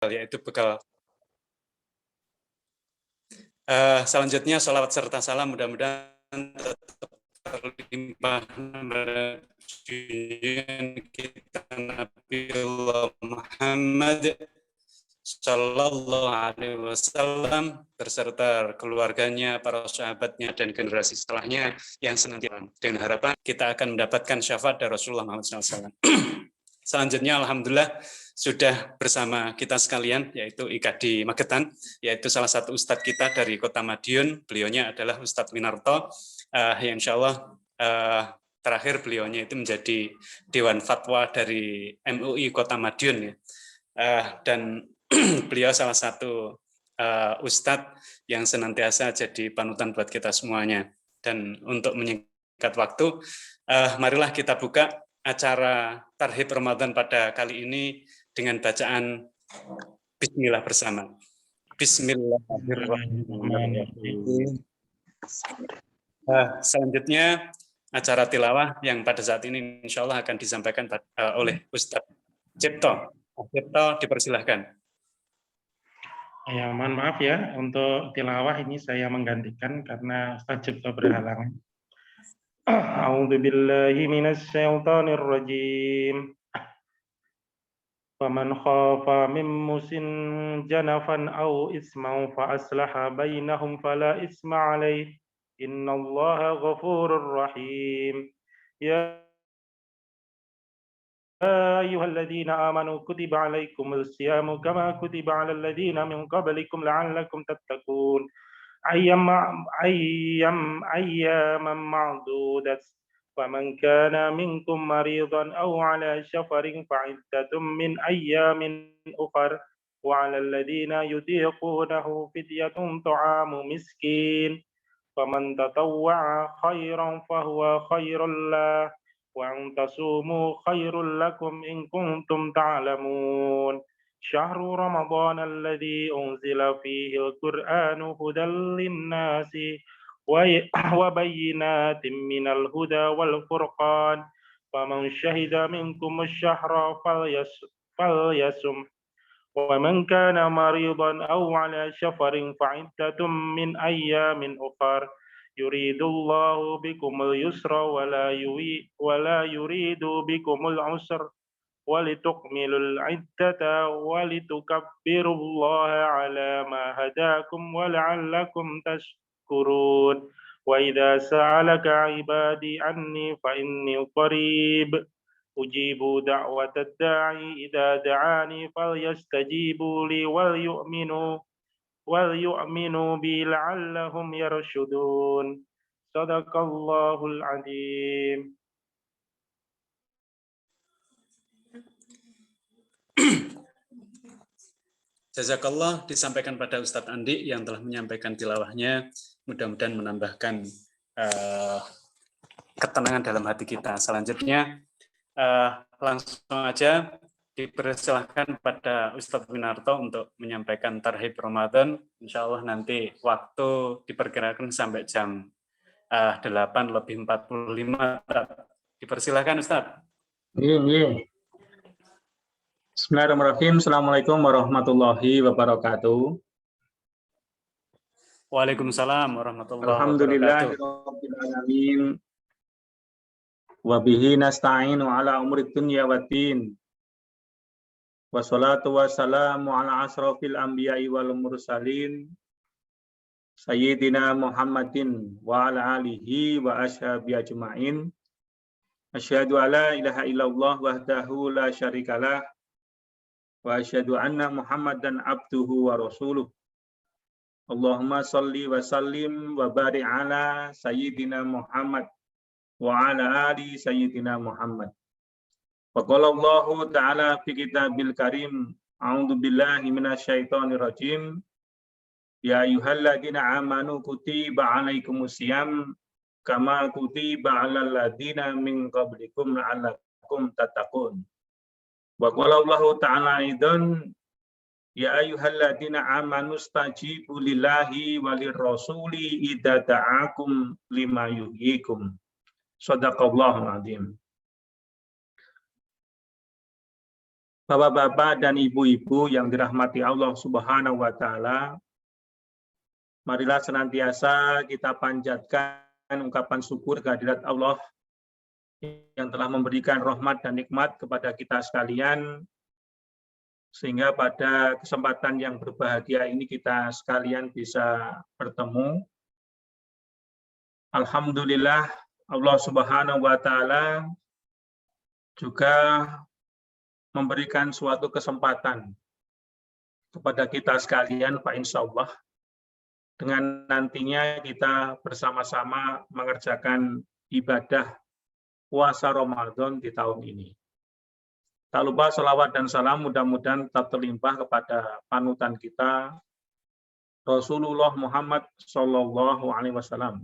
yaitu bekal. Selanjutnya sholawat serta salam mudah-mudahan tetap terlimpah pada junjungan kita Nabiullah Muhammad Sallallahu Alaihi Wasallam beserta keluarganya, para sahabatnya, dan generasi setelahnya yang senantiasa dengan harapan kita akan mendapatkan syafaat dari Rasulullah Muhammad SAW. Selanjutnya, alhamdulillah sudah bersama kita sekalian, yaitu IKD Magetan, yaitu salah satu ustadz kita dari Kota Madiun. Beliaunya adalah Ustadz Winarto, yang insya Allah terakhir beliaunya itu menjadi Dewan Fatwa dari MUI Kota Madiun, ya. Dan beliau salah satu ustadz yang senantiasa jadi panutan buat kita semuanya. Dan untuk menyingkat waktu, marilah kita buka acara Tarhib Ramadan pada kali ini dengan bacaan Bismillah bersama. Bismillahirrahmanirrahim. Selanjutnya acara tilawah yang pada saat ini insya Allah akan disampaikan oleh Ustadz Cipto. Cipto, dipersilahkan. Ya, mohon maaf ya, untuk tilawah ini saya menggantikan karena Ustadz Cipto berhalangan. A'udzu billahi minasy syaithanir rajim. Faman khafa min musin janafan aw isman fa aslaha bainahum fala isma alaih. Innallaha ghafurur rahim. Ya أيها الذين آمنوا كتب عليكم الصيام كما كتب على الذين من قبلكم لعلكم تتقون أياما معدودة فمن كان منكم مريضا أو على سفر فعدة من أيام أخر وعلى الذين يطيقونه فدية طعام مسكين فمن تطوع خيرا فهو خير له وأن تصوموا خير لكم إن كنتم تعلمون شهر رمضان الذي أنزل فيه القرآن هدى للناس وبينات من الهدى والفرقان فمن شهد منكم الشهر فليصم ومن كان مريضا أو على سفر فعدة من أيام أخر يريد الله بكم اليسر ولا يريد بكم العسر ولتكملوا العدة ولتكبروا الله على ما هداكم ولعلكم تشكرون وإذا سألك عبادي عني فإني قريب أجيب دعوة الداعي إذا دعاني فليستجيبوا لي وليؤمنوا بي لعلهم يرشدون صدق الله العظيم. Jazakallah disampaikan pada Ustadz Andi yang telah menyampaikan tilawahnya. Mudah-mudahan menambahkan ketenangan dalam hati kita. Selanjutnya langsung aja dipersilahkan pada Ustadz Winarto untuk menyampaikan Tarhib Ramadan. Insya Allah nanti waktu diperkirakan sampai jam 8:45. Dipersilahkan Ustadz. Iya. Bismillahirrahmanirrahim. Assalamualaikum warahmatullahi wabarakatuh. Waalaikumsalam warahmatullahi wabarakatuh. Alhamdulillahirrahmanirrahim. Wabihi nasta'inu ala umri dunya waddin. Wassalatu wassalamu ala asrafil anbiya'i wal mursalin. Sayyidina Muhammadin wa ala alihi wa ashabihi ajma'in. Asyhadu alla ilaha illallah wahdahu la syarikalah. Wa asyhadu anna Muhammadan abduhu wa rasuluh. Allahumma salli wa sallim wa barik ala Sayyidina Muhammad wa ala ali Sayyidina Muhammad. Wa qala Allahu ta'ala fi kitabil karim, a'udzu billahi minasyaitonir rajim. Ya ayyuhalladzina amanu kutiba 'alaikumusiyam kama kutiba 'alal ladzina min qablikum la'allakum tattaqun. Wa qala Allahu ta'ala aidan ya ayyuhalladzina amanu stajibu lillahi walir rasuli idza da'akum lima yuhyikum. Shadaqallahul azim. Bapak-bapak dan ibu-ibu yang dirahmati Allah Subhanahu wa taala, marilah senantiasa kita panjatkan ungkapan syukur kehadirat Allah yang telah memberikan rahmat dan nikmat kepada kita sekalian, sehingga pada kesempatan yang berbahagia ini kita sekalian bisa bertemu. Alhamdulillah, Allah Subhanahu wa taala juga memberikan suatu kesempatan kepada kita sekalian, Pak, insya Allah, dengan nantinya kita bersama-sama mengerjakan ibadah puasa Ramadan di tahun ini. Tak lupa salawat dan salam mudah-mudahan tetap terlimpah kepada panutan kita, Rasulullah Muhammad SAW.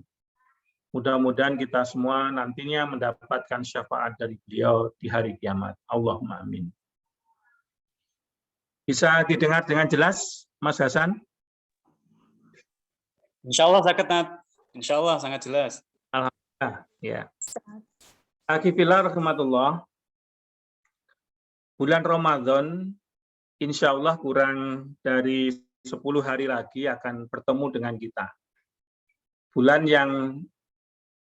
Mudah-mudahan kita semua nantinya mendapatkan syafaat dari beliau di hari kiamat. Allahumma amin. Bisa didengar dengan jelas, Mas Hasan? Insya Allah Insya Allah sangat jelas. Alhamdulillah. Ya. Akifillah rahmatullah. Bulan Ramadan, insya Allah kurang dari 10 hari lagi akan bertemu dengan kita. Bulan yang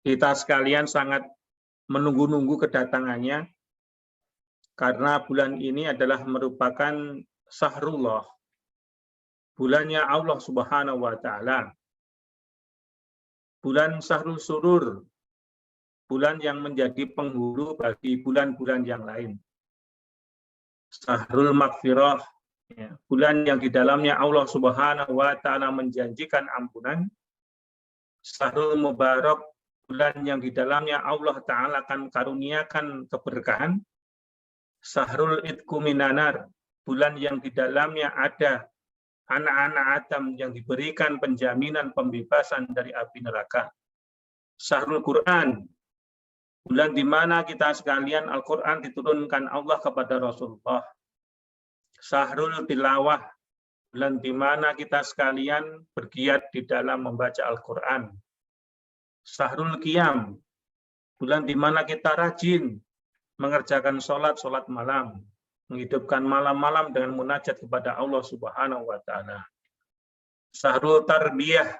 kita sekalian sangat menunggu-nunggu kedatangannya, karena bulan ini adalah merupakan Syahrullah, bulannya Allah Subhanahu wa taala. Bulan Syahrul Surur, bulan yang menjadi penghulu bagi bulan-bulan yang lain. Syahrul Maghfirah, bulan yang di dalamnya Allah Subhanahu wa taala menjanjikan ampunan. Syahrul Mubarak, bulan yang di dalamnya Allah taala akan karuniakan keberkahan. Syahrul Idku Minanar, bulan yang di dalamnya ada anak-anak Adam yang diberikan penjaminan pembebasan dari api neraka. Syahrul Quran, bulan di mana kita sekalian Al-Quran diturunkan Allah kepada Rasulullah. Syahrul Tilawah, bulan di mana kita sekalian bergiat di dalam membaca Al-Quran. Syahrul Qiyam, bulan di mana kita rajin mengerjakan sholat malam, menghidupkan malam-malam dengan munajat kepada Allah Subhanahu wa taala. Syahrul Tarbiyah,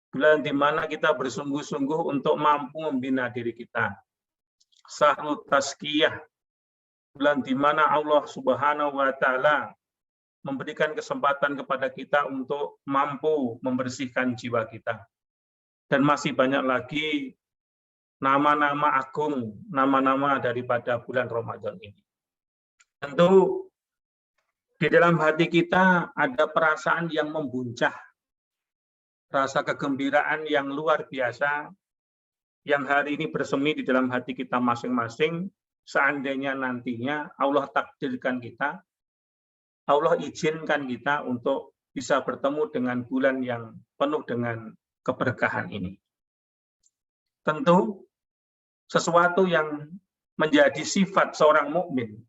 bulan di mana kita bersungguh-sungguh untuk mampu membina diri kita. Syahrul Tazkiyah, bulan di mana Allah Subhanahu wa taala memberikan kesempatan kepada kita untuk mampu membersihkan jiwa kita. Dan masih banyak lagi nama-nama agung, nama-nama daripada bulan Ramadan ini. Tentu di dalam hati kita ada perasaan yang membuncah, rasa kegembiraan yang luar biasa, yang hari ini bersemi di dalam hati kita masing-masing. Seandainya nantinya Allah takdirkan kita, Allah izinkan kita untuk bisa bertemu dengan bulan yang penuh dengan keberkahan ini. Tentu sesuatu yang menjadi sifat seorang mukmin,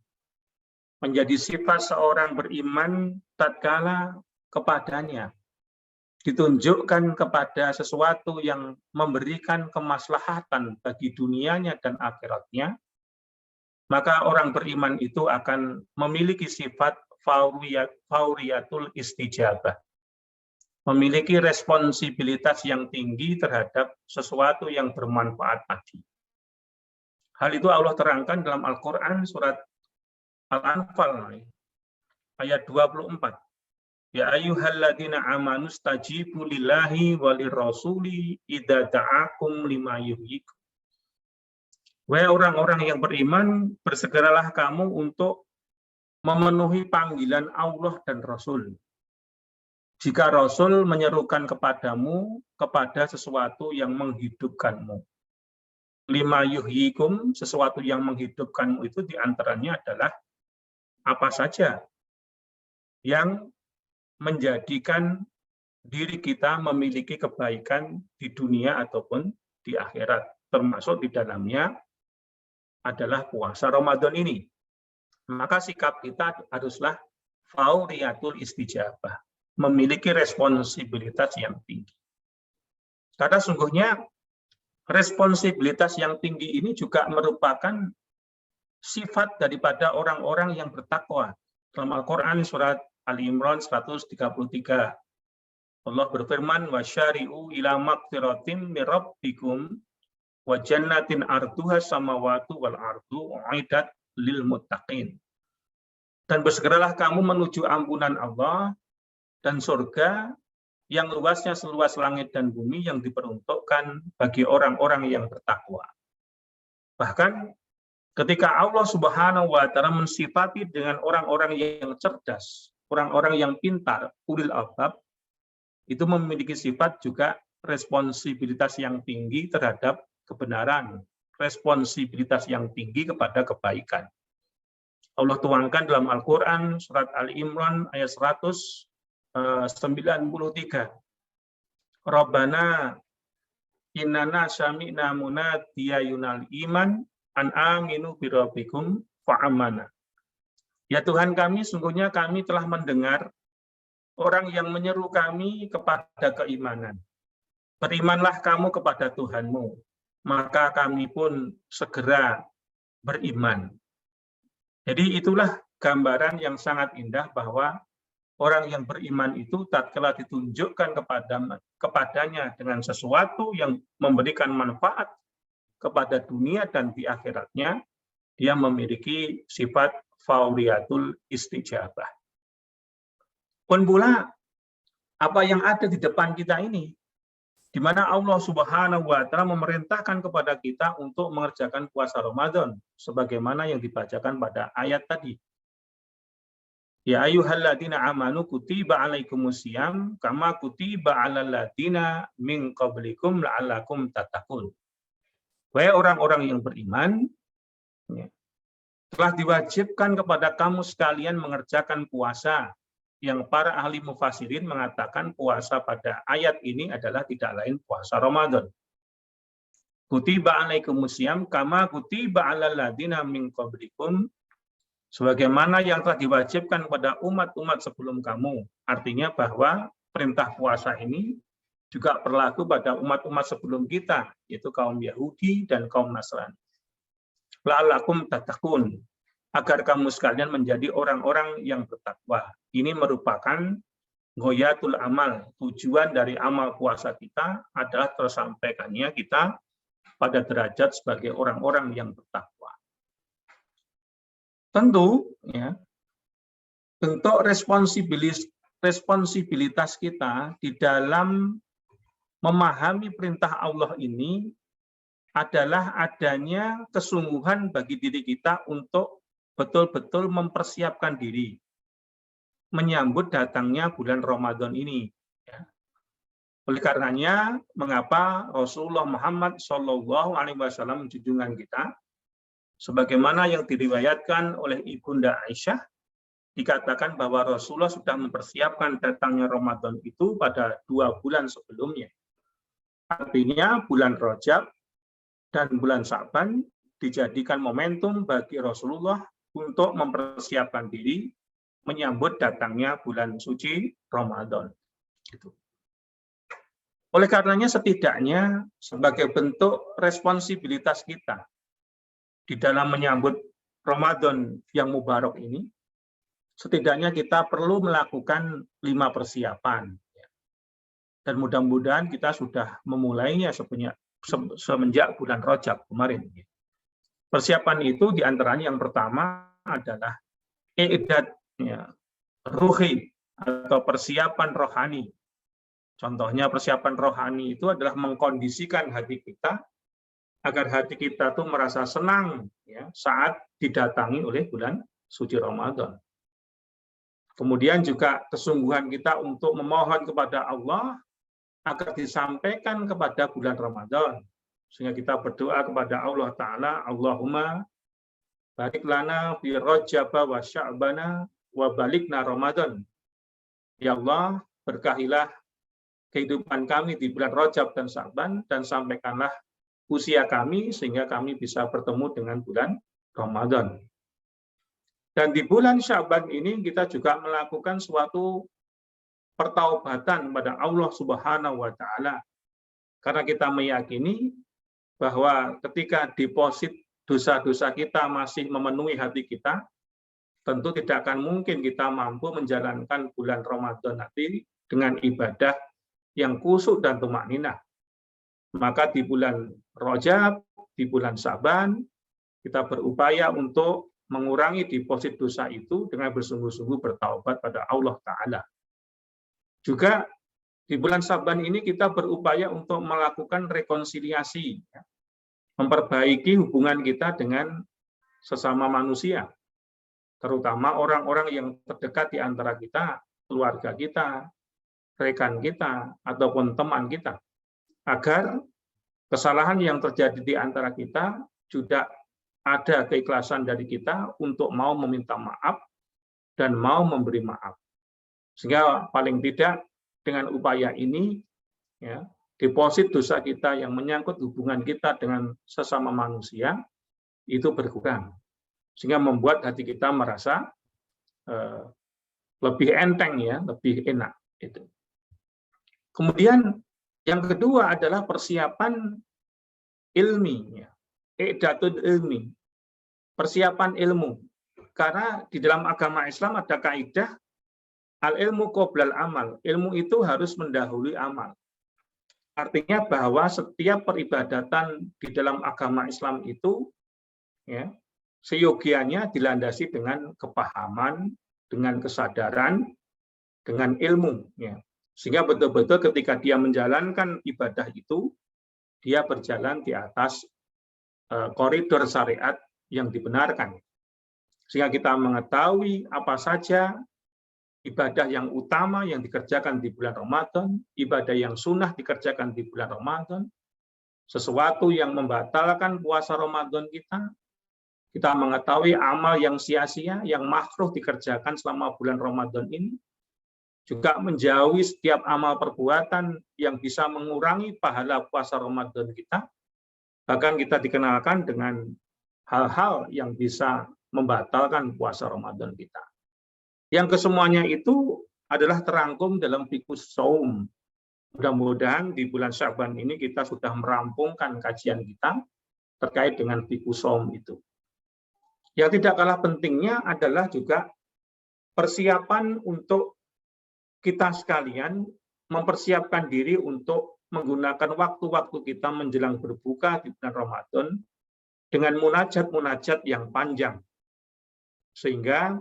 menjadi sifat seorang beriman tatkala kepadanya ditunjukkan kepada sesuatu yang memberikan kemaslahatan bagi dunianya dan akhiratnya, maka orang beriman itu akan memiliki sifat fauriyatul istijabah, memiliki responsibilitas yang tinggi terhadap sesuatu yang bermanfaat tadi. Hal itu Allah terangkan dalam Al-Quran surat Al-Anfal ayat 24. Ya ayyuhalladzina amanu stajibu lillahi walirrasuli idza da'akum lima yuhyikum. Wahai orang-orang yang beriman, bersegeralah kamu untuk memenuhi panggilan Allah dan Rasul. Jika Rasul menyerukan kepadamu kepada sesuatu yang menghidupkanmu. Lima yuhyikum, sesuatu yang menghidupkanmu itu diantaranya adalah apa saja yang menjadikan diri kita memiliki kebaikan di dunia ataupun di akhirat. Termasuk di dalamnya adalah puasa Ramadan ini. Maka sikap kita haruslah fauriyatul istijabah, memiliki responsibilitas yang tinggi. Karena sungguhnya responsibilitas yang tinggi ini juga merupakan sifat daripada orang-orang yang bertakwa. Dalam Al-Quran surat Ali Imran 133. Allah berfirman, wasyari'u ila magfiratin min rabbikum wa jannatin arduha samawati wal ardu uiddat lil muttaqin. Dan bersegeralah kamu menuju ampunan Allah dan surga yang luasnya seluas langit dan bumi yang diperuntukkan bagi orang-orang yang bertakwa. Bahkan ketika Allah Subhanahu wa taala mensifati dengan orang-orang yang cerdas, orang-orang yang pintar, ulil albab, itu memiliki sifat juga responsibilitas yang tinggi terhadap kebenaran, responsibilitas yang tinggi kepada kebaikan. Allah tuangkan dalam Al-Quran surat Ali Imran ayat 193. Rabbana innana sami'na munadiya yunal iman an aminu birabbikum fa'amana. Ya Tuhan kami, sungguhnya kami telah mendengar orang yang menyeru kami kepada keimanan. Berimanlah kamu kepada Tuhanmu, maka kami pun segera beriman. Jadi itulah gambaran yang sangat indah bahwa orang yang beriman itu tatkala ditunjukkan kepadanya dengan sesuatu yang memberikan manfaat kepada dunia dan di akhiratnya, dia memiliki sifat fauriyatul istijabah. Pun pula apa yang ada di depan kita ini, di mana Allah Subhanahu wa taala memerintahkan kepada kita untuk mengerjakan puasa Ramadan sebagaimana yang dibacakan pada ayat tadi. Ya ayyuhalladzina amanu kutiba alaikumusiyam kama kutiba alal ladzina min qablikum la'allakum tattaqun. Wahai orang-orang yang beriman, telah diwajibkan kepada kamu sekalian mengerjakan puasa, yang para ahli mufassirin mengatakan puasa pada ayat ini adalah tidak lain puasa Ramadan. Kutiba alaikumusiyam kama kutiba alal ladzina min qablikum, sebagaimana yang telah diwajibkan pada umat-umat sebelum kamu. Artinya bahwa perintah puasa ini juga berlaku pada umat-umat sebelum kita, yaitu kaum Yahudi dan kaum Nasrani. La'allakum tattaqun, agar kamu sekalian menjadi orang-orang yang bertakwa. Ini merupakan ghayatul amal. Tujuan dari amal puasa kita adalah tersampaikannya kita pada derajat sebagai orang-orang yang bertakwa. Tentu, ya, bentuk responsibilitas kita di dalam memahami perintah Allah ini adalah adanya kesungguhan bagi diri kita untuk betul-betul mempersiapkan diri menyambut datangnya bulan Ramadan ini. Ya. Oleh karenanya, mengapa Rasulullah Muhammad SAW, junjungan kita, sebagaimana yang diriwayatkan oleh Ibunda Aisyah, dikatakan bahwa Rasulullah sudah mempersiapkan datangnya Ramadan itu pada 2 bulan sebelumnya. Artinya bulan Rajab dan bulan Sya'ban dijadikan momentum bagi Rasulullah untuk mempersiapkan diri menyambut datangnya bulan suci Ramadan. Gitu. Oleh karenanya setidaknya sebagai bentuk responsibilitas kita di dalam menyambut Ramadan yang mubarak ini, setidaknya kita perlu melakukan 5 persiapan. Dan mudah-mudahan kita sudah memulainya semenjak bulan Rajab kemarin. Persiapan itu diantaranya yang pertama adalah i'dad, ya, ruhi atau persiapan rohani. Contohnya persiapan rohani itu adalah mengkondisikan hati kita agar hati kita tuh merasa senang, ya, saat didatangi oleh bulan suci Ramadan. Kemudian juga kesungguhan kita untuk memohon kepada Allah agar disampaikan kepada bulan Ramadan. Sehingga kita berdoa kepada Allah Ta'ala, Allahumma barik lana fi Rajab wa Sya'bana wa balikna Ramadan. Ya Allah, berkahilah kehidupan kami di bulan Rajab dan Sya'ban, dan sampaikanlah usia kami sehingga kami bisa bertemu dengan bulan Ramadan. Dan di bulan Sya'ban ini kita juga melakukan suatu pertaubatan kepada Allah Subhanahu wa taala. Karena kita meyakini bahwa ketika deposit dosa-dosa kita masih memenuhi hati kita, tentu tidak akan mungkin kita mampu menjalankan bulan Ramadan nanti dengan ibadah yang khusyuk dan tumakninah. Maka di bulan Rajab, di bulan Syaban, kita berupaya untuk mengurangi deposit dosa itu dengan bersungguh-sungguh bertaubat pada Allah Ta'ala. Juga di bulan Syaban ini kita berupaya untuk melakukan rekonsiliasi, memperbaiki hubungan kita dengan sesama manusia, terutama orang-orang yang terdekat di antara kita, keluarga kita, rekan kita, ataupun teman kita, agar kesalahan yang terjadi di antara kita juga ada keikhlasan dari kita untuk mau meminta maaf dan mau memberi maaf. Sehingga paling tidak dengan upaya ini, ya, deposit dosa kita yang menyangkut hubungan kita dengan sesama manusia itu berkurang. Sehingga membuat hati kita merasa lebih enteng, ya, lebih enak. Itu. Kemudian yang kedua adalah persiapan ilmi, ya. I'datul ilmi, persiapan ilmu. Karena di dalam agama Islam ada kaidah al-ilmu qoblal amal. Ilmu itu harus mendahului amal. Artinya bahwa setiap peribadatan di dalam agama Islam itu, ya, seyogianya dilandasi dengan kepahaman, dengan kesadaran, dengan ilmu. Ya. Sehingga betul-betul ketika dia menjalankan ibadah itu, dia berjalan di atas koridor syariat yang dibenarkan. Sehingga kita mengetahui apa saja ibadah yang utama yang dikerjakan di bulan Ramadan, ibadah yang sunnah dikerjakan di bulan Ramadan, sesuatu yang membatalkan puasa Ramadan kita mengetahui amal yang sia-sia, yang makruh dikerjakan selama bulan Ramadan ini, juga menjauhi setiap amal perbuatan yang bisa mengurangi pahala puasa Ramadan kita, bahkan kita dikenalkan dengan hal-hal yang bisa membatalkan puasa Ramadan kita. Yang kesemuanya itu adalah terangkum dalam Fiqhus Shaum. Mudah-mudahan di bulan Syaban ini kita sudah merampungkan kajian kita terkait dengan Fiqhus Shaum itu. Yang tidak kalah pentingnya adalah juga persiapan untuk kita sekalian mempersiapkan diri untuk menggunakan waktu-waktu kita menjelang berbuka di bulan Ramadan dengan munajat-munajat yang panjang. Sehingga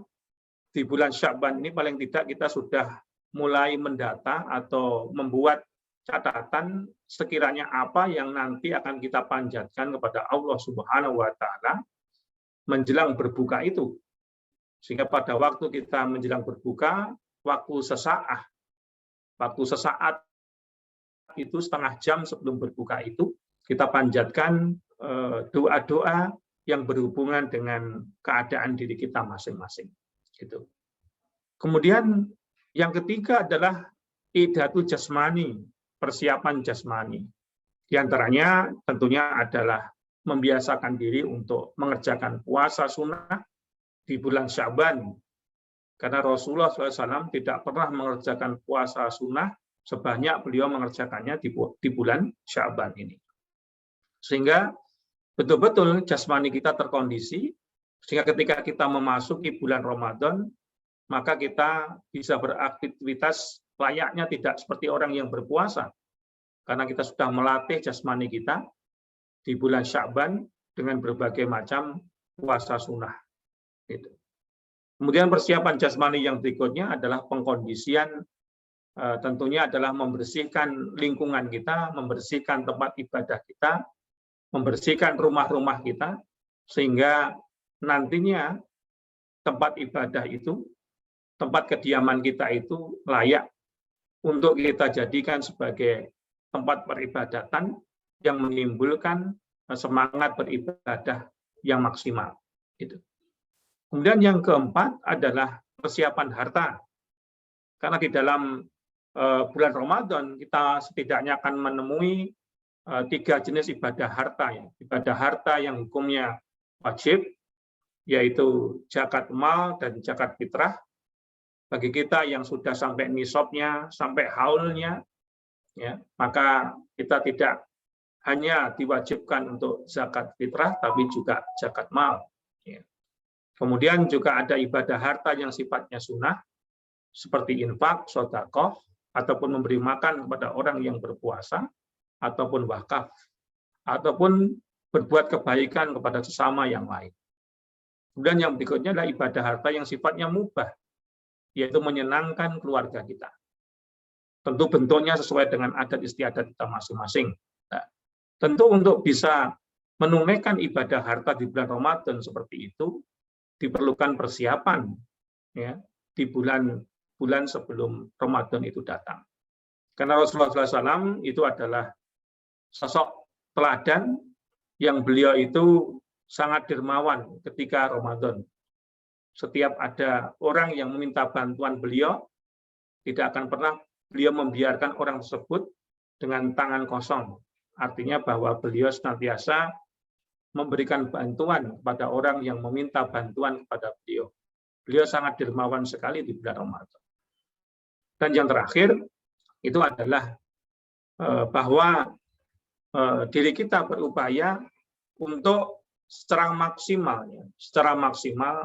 di bulan Syaban ini paling tidak kita sudah mulai mendata atau membuat catatan sekiranya apa yang nanti akan kita panjatkan kepada Allah Subhanahu wa Ta'ala menjelang berbuka itu. Sehingga pada waktu kita menjelang berbuka, waktu sesaat itu setengah jam sebelum berbuka itu, kita panjatkan doa-doa yang berhubungan dengan keadaan diri kita masing-masing. Gitu. Kemudian yang ketiga adalah i'datul jasmani, persiapan jasmani. Di antaranya tentunya adalah membiasakan diri untuk mengerjakan puasa sunnah di bulan Syaban. Karena Rasulullah SAW tidak pernah mengerjakan puasa sunnah sebanyak beliau mengerjakannya di bulan Syaban ini. Sehingga betul-betul jasmani kita terkondisi, sehingga ketika kita memasuki bulan Ramadan, maka kita bisa beraktivitas layaknya tidak seperti orang yang berpuasa. Karena kita sudah melatih jasmani kita di bulan Sya'ban dengan berbagai macam puasa sunnah. Gitu. Kemudian persiapan jasmani yang berikutnya adalah pengkondisian, tentunya adalah membersihkan lingkungan kita, membersihkan tempat ibadah kita, membersihkan rumah-rumah kita, sehingga nantinya tempat ibadah itu, tempat kediaman kita itu layak untuk kita jadikan sebagai tempat peribadatan yang menimbulkan semangat beribadah yang maksimal. Gitu. Kemudian yang keempat adalah persiapan harta. Karena di dalam bulan Ramadan kita setidaknya akan menemui 3 jenis ibadah harta. Ya. Ibadah harta yang hukumnya wajib, yaitu zakat mal dan zakat fitrah. Bagi kita yang sudah sampai nisabnya, sampai haulnya, ya, maka kita tidak hanya diwajibkan untuk zakat fitrah, tapi juga zakat mal. Kemudian juga ada ibadah harta yang sifatnya sunnah, seperti infak, sedekah, ataupun memberi makan kepada orang yang berpuasa, ataupun wakaf, ataupun berbuat kebaikan kepada sesama yang lain. Kemudian yang berikutnya adalah ibadah harta yang sifatnya mubah, yaitu menyenangkan keluarga kita. Tentu bentuknya sesuai dengan adat istiadat kita masing-masing. Nah, tentu untuk bisa menunaikan ibadah harta di bulan Ramadan seperti itu, diperlukan persiapan ya, di bulan sebelum Ramadan itu datang. Karena Rasulullah SAW itu adalah sosok teladan yang beliau itu sangat dermawan ketika Ramadan. Setiap ada orang yang meminta bantuan beliau, tidak akan pernah beliau membiarkan orang tersebut dengan tangan kosong. Artinya bahwa beliau senantiasa memberikan bantuan kepada orang yang meminta bantuan kepada beliau. Beliau sangat dermawan sekali di bulan Ramadan. Dan yang terakhir, itu adalah bahwa diri kita berupaya untuk secara maksimal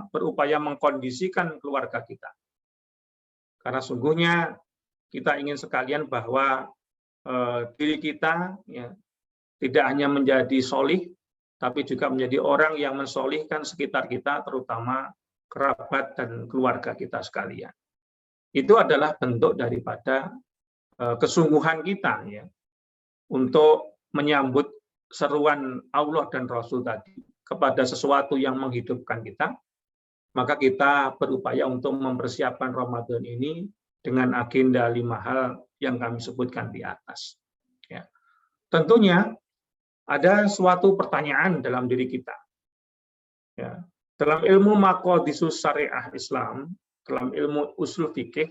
berupaya mengkondisikan keluarga kita. Karena sungguhnya kita ingin sekalian bahwa diri kita ya, tidak hanya menjadi solih, tapi juga menjadi orang yang mensolihkan sekitar kita, terutama kerabat dan keluarga kita sekalian. Itu adalah bentuk daripada kesungguhan kita ya, untuk menyambut seruan Allah dan Rasul tadi kepada sesuatu yang menghidupkan kita, maka kita berupaya untuk mempersiapkan Ramadan ini dengan agenda 5 hal yang kami sebutkan di atas. Ya. Tentunya ada suatu pertanyaan dalam diri kita. Ya. Dalam ilmu maqadisus syariah Islam, dalam ilmu usul fikih,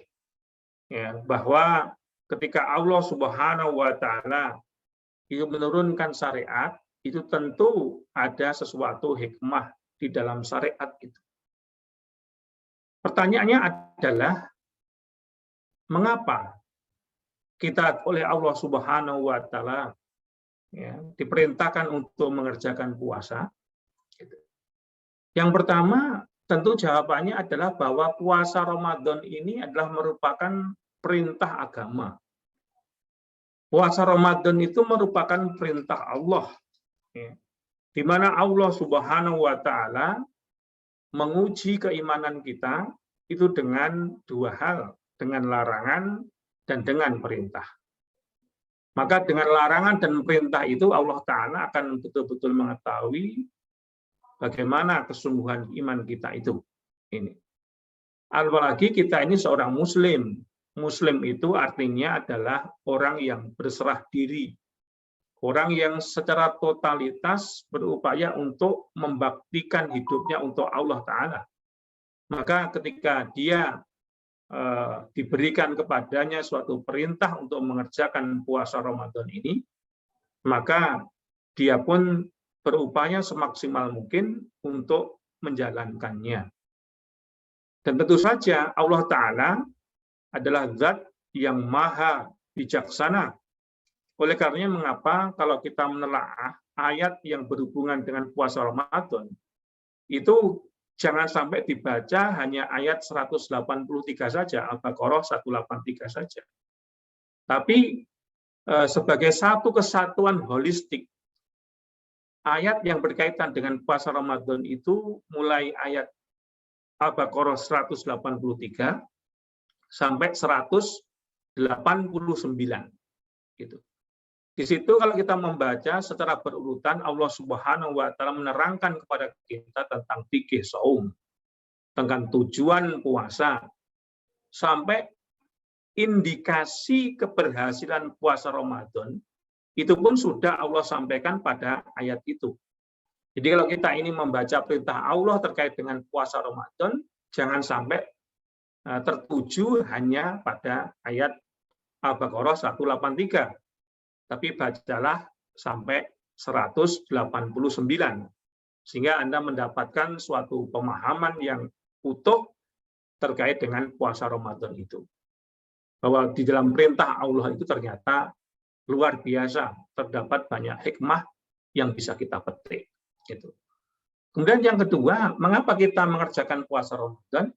ya, bahwa ketika Allah Subhanahu wa Ta'ala itu menurunkan syariat, itu tentu ada sesuatu hikmah di dalam syariat itu. Pertanyaannya adalah, mengapa kita oleh Allah Subhanahu wa Ta'ala ya, diperintahkan untuk mengerjakan puasa? Yang pertama, tentu jawabannya adalah bahwa puasa Ramadan ini adalah merupakan perintah agama. Puasa Ramadan itu merupakan perintah Allah, ya, di mana Allah Subhanahu wa Ta'ala menguji keimanan kita itu dengan 2 hal, dengan larangan dan dengan perintah. Maka dengan larangan dan perintah itu Allah Ta'ala akan betul-betul mengetahui bagaimana kesungguhan iman kita itu. Ini. Apalagi kita ini seorang Muslim. Muslim itu artinya adalah orang yang berserah diri. Orang yang secara totalitas berupaya untuk membaktikan hidupnya untuk Allah Ta'ala. Maka ketika dia diberikan kepadanya suatu perintah untuk mengerjakan puasa Ramadan ini, maka dia pun berupaya semaksimal mungkin untuk menjalankannya. Dan tentu saja Allah Ta'ala adalah zat yang maha bijaksana. Oleh karenanya mengapa kalau kita menelaah ayat yang berhubungan dengan puasa Ramadan, itu jangan sampai dibaca hanya ayat 183 saja, Al-Baqarah 183 saja. Tapi sebagai satu kesatuan holistik, ayat yang berkaitan dengan puasa Ramadan itu mulai ayat Al-Baqarah 183 sampai 189. Gitu. Di situ kalau kita membaca secara berurutan, Allah Subhanahu wa Ta'ala menerangkan kepada kita tentang fikih saum, tentang tujuan puasa, sampai indikasi keberhasilan puasa Ramadan itu pun sudah Allah sampaikan pada ayat itu. Jadi kalau kita ini membaca perintah Allah terkait dengan puasa Ramadan, jangan sampai tertuju hanya pada ayat Al-Baqarah 183. Tapi bacalah sampai 189. Sehingga Anda mendapatkan suatu pemahaman yang utuh terkait dengan puasa Ramadan itu. Bahwa di dalam perintah Allah itu ternyata luar biasa terdapat banyak hikmah yang bisa kita petik. Gitu. Kemudian yang kedua, mengapa kita mengerjakan puasa Ramadan?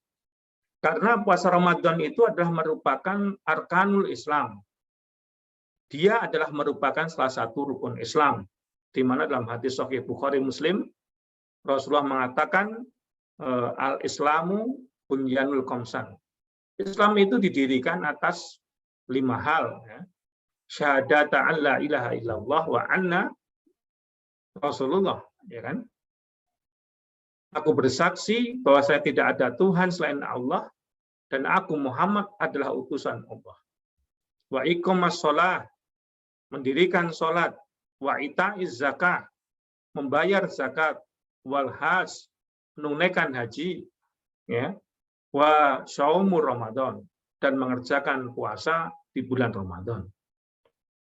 Karena puasa Ramadan itu adalah merupakan arkanul Islam. Dia adalah merupakan salah satu rukun Islam, di mana dalam hadis Sahih Bukhari Muslim, Rasulullah mengatakan, al-Islamu bunyanul komsan. Islam itu didirikan atas 5 hal. Ya. Syahadata an la ilaha illallah wa anna Rasulullah. Ya kan? Aku bersaksi bahwa saya tidak ada Tuhan selain Allah, dan aku Muhammad adalah utusan Allah. Wa iqamas shalah, mendirikan sholat. Wa ita'iz zakah, membayar zakat. Wal hajj, menunaikan haji. Ya. Wa syaumur Ramadan, dan mengerjakan puasa di bulan Ramadan.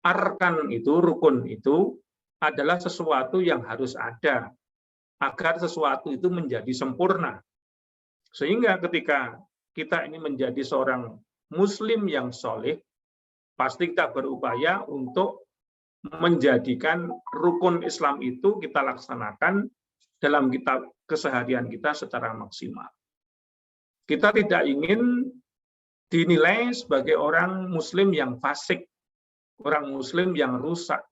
Arkan itu, rukun itu adalah sesuatu yang harus ada agar sesuatu itu menjadi sempurna. Sehingga ketika kita ini menjadi seorang muslim yang soleh, pasti kita berupaya untuk menjadikan rukun Islam itu kita laksanakan dalam keseharian kita secara maksimal. Kita tidak ingin dinilai sebagai orang muslim yang fasik, orang muslim yang rusak.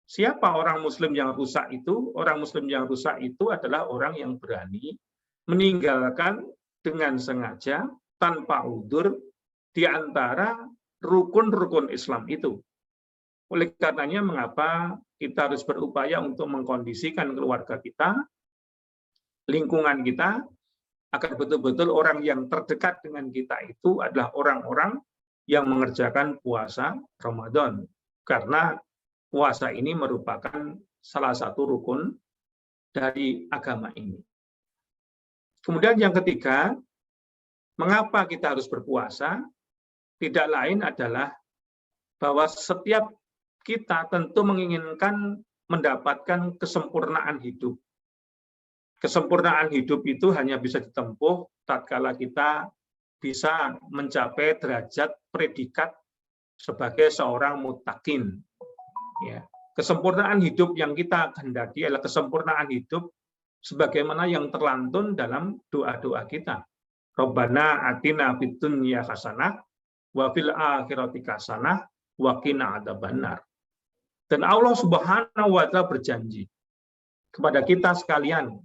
Siapa orang muslim yang rusak itu? Orang muslim yang rusak itu adalah orang yang berani meninggalkan dengan sengaja, tanpa udzur, di antara rukun-rukun Islam itu. Oleh karenanya, mengapa kita harus berupaya untuk mengkondisikan keluarga kita, lingkungan kita, agar betul-betul orang yang terdekat dengan kita itu adalah orang-orang yang mengerjakan puasa Ramadan. Karena puasa ini merupakan salah satu rukun dari agama ini. Kemudian yang ketiga, mengapa kita harus berpuasa? Tidak lain adalah bahwa setiap kita tentu menginginkan mendapatkan kesempurnaan hidup. Kesempurnaan hidup itu hanya bisa ditempuh tatkala kita bisa mencapai derajat predikat sebagai seorang muttaqin. Ya. Kesempurnaan hidup yang kita kehendaki adalah kesempurnaan hidup sebagaimana yang terlantun dalam doa-doa kita. Rabbana atina fid dunya hasanah wa fil akhirati hasanah wa qina adzabannar. Dan Allah Subhanahu wa taala berjanji kepada kita sekalian,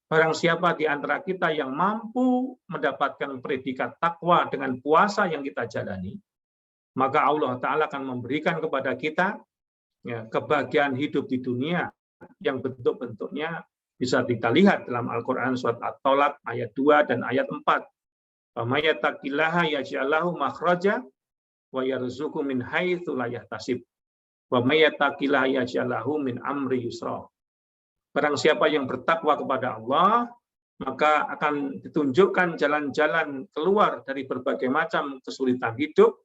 barang siapa di antara kita yang mampu mendapatkan predikat takwa dengan puasa yang kita jalani, maka Allah Ta'ala akan memberikan kepada kita kebahagiaan hidup di dunia yang bentuk-bentuknya bisa kita lihat dalam Al-Quran surat At-Tolak ayat 2 dan ayat 4. Wa may yattaqillaha yaj'al lahu makhraja wa yarzuqhu min haitsu la yahtasib. Wa may yattaqillaha yaj'al lahu min amri yusra. Barang siapa yang bertakwa kepada Allah, maka akan ditunjukkan jalan-jalan keluar dari berbagai macam kesulitan hidup,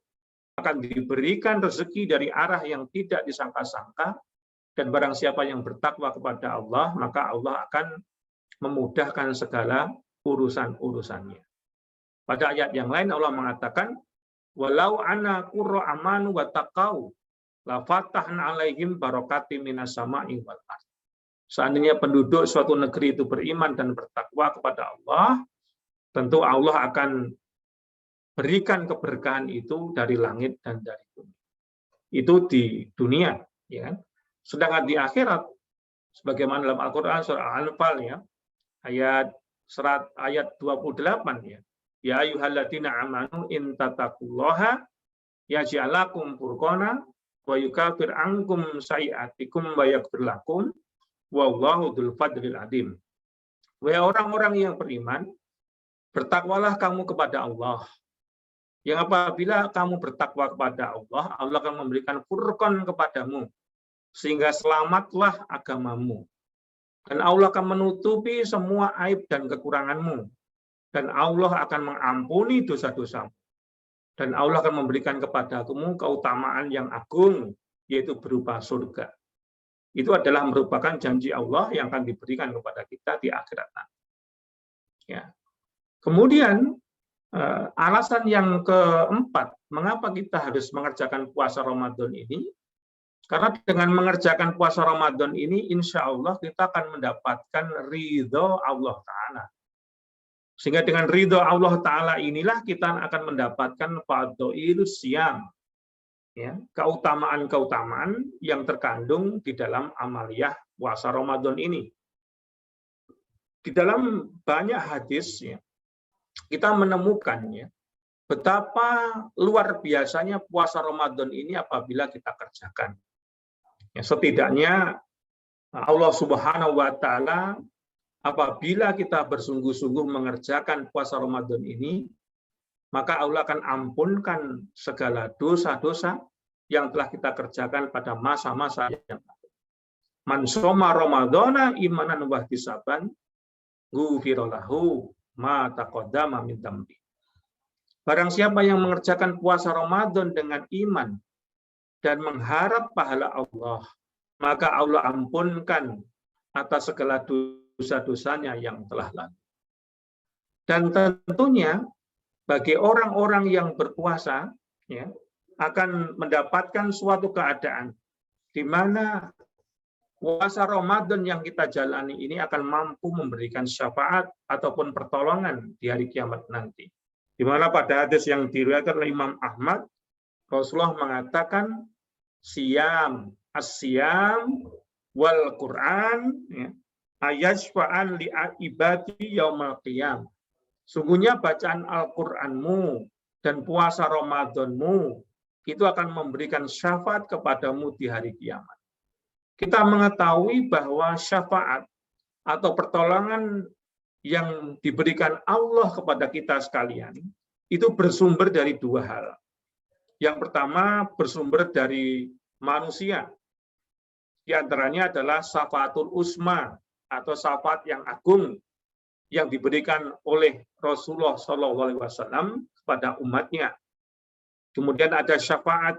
akan diberikan rezeki dari arah yang tidak disangka-sangka, dan barang siapa yang bertakwa kepada Allah, maka Allah akan memudahkan segala urusan-urusannya. Pada ayat yang lain Allah mengatakan, walau ana qurra amanu wa taqau la fatahna alaihim barakatim minas sama'i wal ardh. Seandainya penduduk suatu negeri itu beriman dan bertakwa kepada Allah, tentu Allah akan berikan keberkahan itu dari langit dan dari bumi. Itu di dunia, ya kan? Sedangkan di akhirat, sebagaimana dalam Al-Quran surah Al-Anfal ya, ayat 28 ya. Ya ayyuhalladzina amanu in tattaqullaha yaj'al lakum furqana wa yukaffir ankum sayi'atikum wa yaghfir lakum wallahu dzul fadlil adzim. Wahai orang-orang yang beriman, bertakwalah kamu kepada Allah. Yang apabila kamu bertakwa kepada Allah, Allah akan memberikan furqan kepadamu, sehingga selamatlah agamamu. Dan Allah akan menutupi semua aib dan kekuranganmu. Dan Allah akan mengampuni dosa-dosamu. Dan Allah akan memberikan kepadamu keutamaan yang agung, yaitu berupa surga. Itu adalah merupakan janji Allah yang akan diberikan kepada kita di akhirat nanti. Ya. Kemudian, alasan yang keempat, mengapa kita harus mengerjakan puasa Ramadan ini? Karena dengan mengerjakan puasa Ramadan ini, insya Allah kita akan mendapatkan ridho Allah Ta'ala. Sehingga dengan ridho Allah Ta'ala inilah kita akan mendapatkan fadhailus siyam. Ya, keutamaan-keutamaan yang terkandung di dalam amaliyah puasa Ramadan ini. Di dalam banyak hadis, ya, kita menemukan ya, betapa luar biasanya puasa Ramadan ini apabila kita kerjakan. Ya, setidaknya Allah Subhanahu wa Ta'ala apabila kita bersungguh-sungguh mengerjakan puasa Ramadan ini, maka Allah akan ampunkan segala dosa-dosa yang telah kita kerjakan pada masa-masa yang lalu. Man shoma Ramadhana imanan wa ihtisaban ghufira lahu ma taqaddama min dzambi. Barang siapa yang mengerjakan puasa Ramadan dengan iman dan mengharap pahala Allah, maka Allah ampunkan atas segala dosa-dosanya yang telah lalu. Dan tentunya bagi orang-orang yang berpuasa, ya, akan mendapatkan suatu keadaan di mana puasa Ramadan yang kita jalani ini akan mampu memberikan syafaat ataupun pertolongan di hari kiamat nanti. Di mana pada hadis yang diriwayatkan oleh Imam Ahmad, Rasulullah mengatakan siyam, as-siyam wal Quran, ya, ayashfa'an li ibadi yaumal qiyam. Sungguhnya bacaan Al-Qur'anmu dan puasa Ramadanmu itu akan memberikan syafaat kepadamu di hari kiamat. Kita mengetahui bahwa syafaat atau pertolongan yang diberikan Allah kepada kita sekalian itu bersumber dari dua hal. Yang pertama bersumber dari manusia. Di antaranya adalah syafaatul usma atau syafaat yang agung yang diberikan oleh Rasulullah SAW kepada umatnya. Kemudian ada syafaat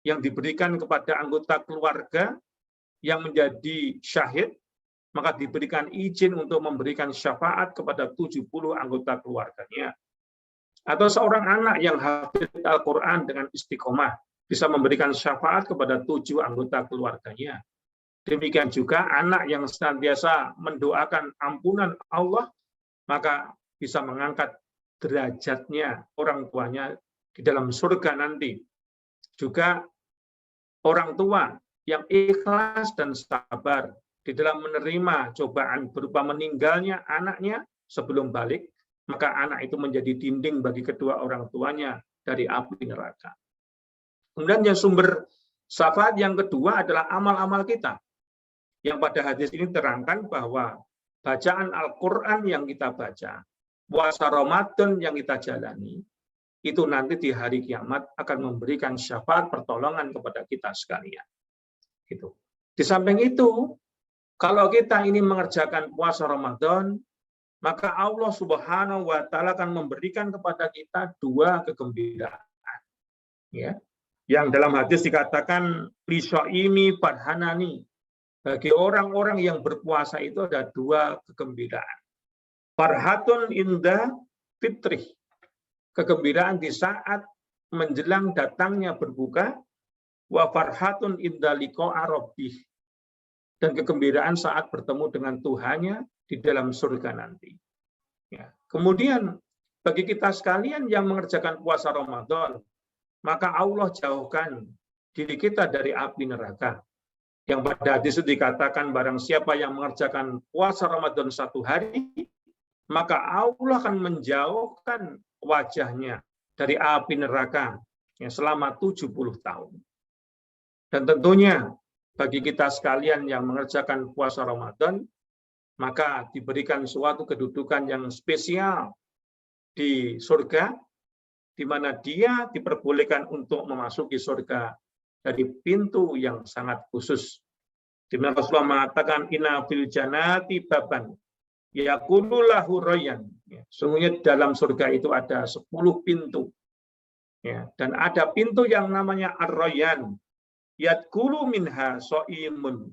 yang diberikan kepada anggota keluarga yang menjadi syahid, maka diberikan izin untuk memberikan syafaat kepada 70 anggota keluarganya. Atau seorang anak yang hafid Al-Quran dengan istiqomah bisa memberikan syafaat kepada 7 anggota keluarganya. Demikian juga anak yang senantiasa mendoakan ampunan Allah, maka bisa mengangkat derajatnya orang tuanya di dalam surga nanti. Juga orang tua yang ikhlas dan sabar di dalam menerima cobaan berupa meninggalnya anaknya sebelum balik, maka anak itu menjadi dinding bagi kedua orang tuanya dari api neraka. Kemudian yang sumber syafaat yang kedua adalah amal-amal kita. Yang pada hadis ini terangkan bahwa bacaan Al-Quran yang kita baca, puasa Ramadan yang kita jalani, itu nanti di hari kiamat akan memberikan syafaat pertolongan kepada kita sekalian. Gitu. Di samping itu, kalau kita ini mengerjakan puasa Ramadan, maka Allah Subhanahu wa Ta'ala akan memberikan kepada kita 2 kegembiraan. Ya. Yang dalam hadis dikatakan lisyaimi farhanani. Bagi orang-orang yang berpuasa itu ada 2 kegembiraan. Farhatun inda fitrih. Kegembiraan di saat menjelang datangnya berbuka. Wa farhatun inda liqa'a rabbih. Dan kegembiraan saat bertemu dengan Tuhannya di dalam surga nanti. Ya. Kemudian bagi kita sekalian yang mengerjakan puasa Ramadan, maka Allah jauhkan diri kita dari api neraka. Yang pada hadis itu dikatakan barang siapa yang mengerjakan puasa Ramadan 1 hari, maka Allah akan menjauhkan wajahnya dari api neraka selama 70 tahun. Dan tentunya bagi kita sekalian yang mengerjakan puasa Ramadan, maka diberikan suatu kedudukan yang spesial di surga, di mana dia diperbolehkan untuk memasuki surga dari pintu yang sangat khusus. Di mana Rasulullah mengatakan inna fil jannati baban yaqulu lahu rayyan. Sungguhnya dalam surga itu ada 10 pintu. Ya, dan ada pintu yang namanya ar-rayyan. Yadkhulu minha shaimun.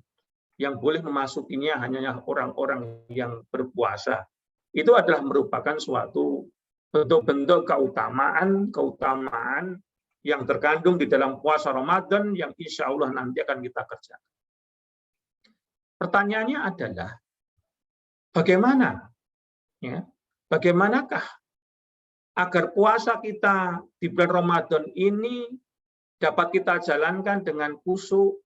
Yang boleh memasukinya hanya orang-orang yang berpuasa. Itu adalah merupakan suatu bentuk-bentuk keutamaan yang terkandung di dalam puasa Ramadan yang insya Allah nanti akan kita kerjakan. Pertanyaannya adalah, bagaimana? Ya, bagaimanakah agar puasa kita di bulan Ramadan ini dapat kita jalankan dengan khusyuk,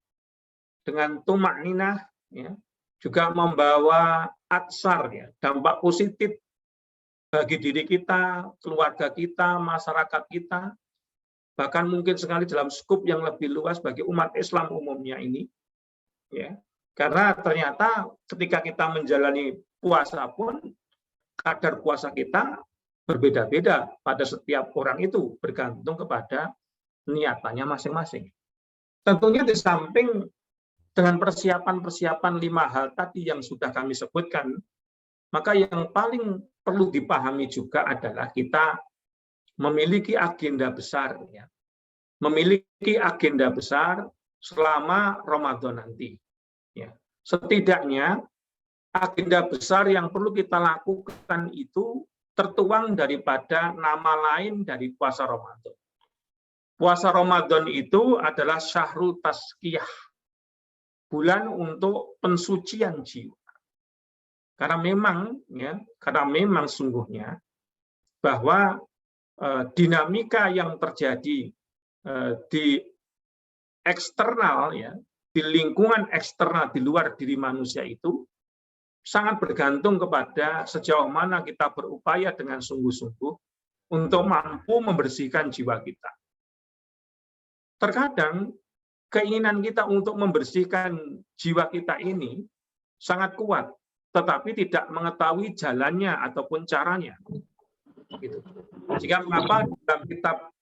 dengan tumakninah, ya, juga membawa atsar, ya, dampak positif bagi diri kita, keluarga kita, masyarakat kita, bahkan mungkin sekali dalam skup yang lebih luas bagi umat Islam umumnya ini, ya, karena ternyata ketika kita menjalani puasa pun kadar puasa kita berbeda-beda pada setiap orang itu bergantung kepada niatannya masing-masing. Tentunya di samping dengan persiapan-persiapan 5 hal tadi yang sudah kami sebutkan, maka yang paling perlu dipahami juga adalah kita memiliki agenda besar, ya. Memiliki agenda besar selama Ramadan nanti. Ya. Setidaknya agenda besar yang perlu kita lakukan itu tertuang daripada nama lain dari puasa Ramadan. Puasa Ramadan itu adalah syahrul tazkiyah, bulan untuk pensucian jiwa. Karena memang sungguhnya bahwa dinamika yang terjadi di eksternal, ya, di lingkungan eksternal di luar diri manusia itu sangat bergantung kepada sejauh mana kita berupaya dengan sungguh-sungguh untuk mampu membersihkan jiwa kita. Terkadang keinginan kita untuk membersihkan jiwa kita ini sangat kuat, tetapi tidak mengetahui jalannya ataupun caranya. Gitu. Jika mengapa dalam kitab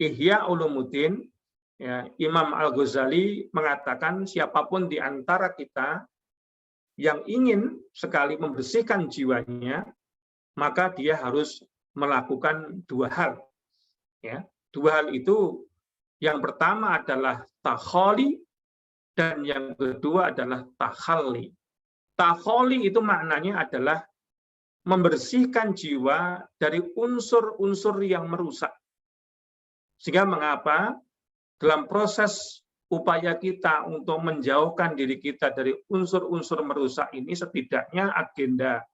Ihya Ulumuddin, ya, Imam Al-Ghazali mengatakan siapapun di antara kita yang ingin sekali membersihkan jiwanya, maka dia harus melakukan 2 hal. Ya. 2 hal itu, yang pertama adalah takholi, dan yang kedua adalah takhalli. Takholi itu maknanya adalah membersihkan jiwa dari unsur-unsur yang merusak. Sehingga mengapa dalam proses upaya kita untuk menjauhkan diri kita dari unsur-unsur merusak ini, setidaknya agenda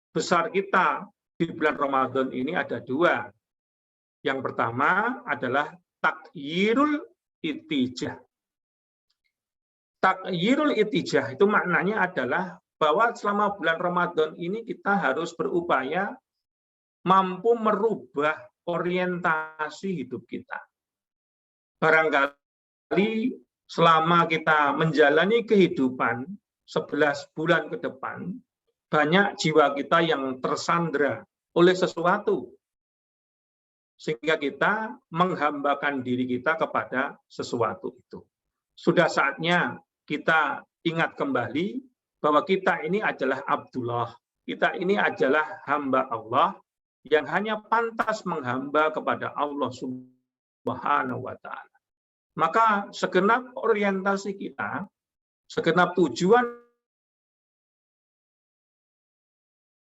besar kita di bulan Ramadan ini ada 2. Yang pertama adalah takyirul itijah. Takyirul itijah itu maknanya adalah bahwa selama bulan Ramadan ini kita harus berupaya mampu merubah orientasi hidup kita. Barangkali selama kita menjalani kehidupan 11 bulan ke depan, banyak jiwa kita yang tersandra oleh sesuatu, sehingga kita menghambakan diri kita kepada sesuatu itu. Sudah saatnya kita ingat kembali bahwa kita ini adalah Abdullah, kita ini adalah hamba Allah yang hanya pantas menghamba kepada Allah Subhanahu wa Ta'ala. Maka segenap orientasi kita, segenap tujuan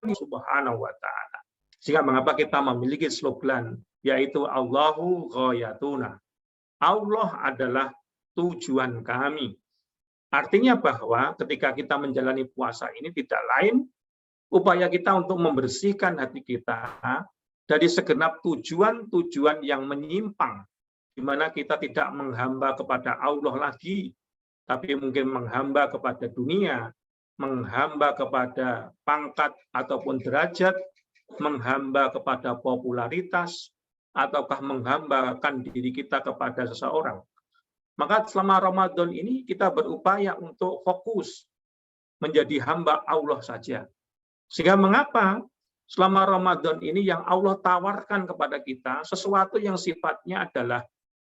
Subhanahu wa Ta'ala. Sehingga mengapa kita memiliki slogan, yaitu Allahu ghayatuna. Allah adalah tujuan kami. Artinya bahwa ketika kita menjalani puasa ini tidak lain upaya kita untuk membersihkan hati kita dari segenap tujuan-tujuan yang menyimpang, di mana kita tidak menghamba kepada Allah lagi, tapi mungkin menghamba kepada dunia, menghamba kepada pangkat ataupun derajat, menghamba kepada popularitas, ataukah menghambakan diri kita kepada seseorang. Maka selama Ramadan ini kita berupaya untuk fokus menjadi hamba Allah saja. Sehingga mengapa selama Ramadan ini yang Allah tawarkan kepada kita sesuatu yang sifatnya adalah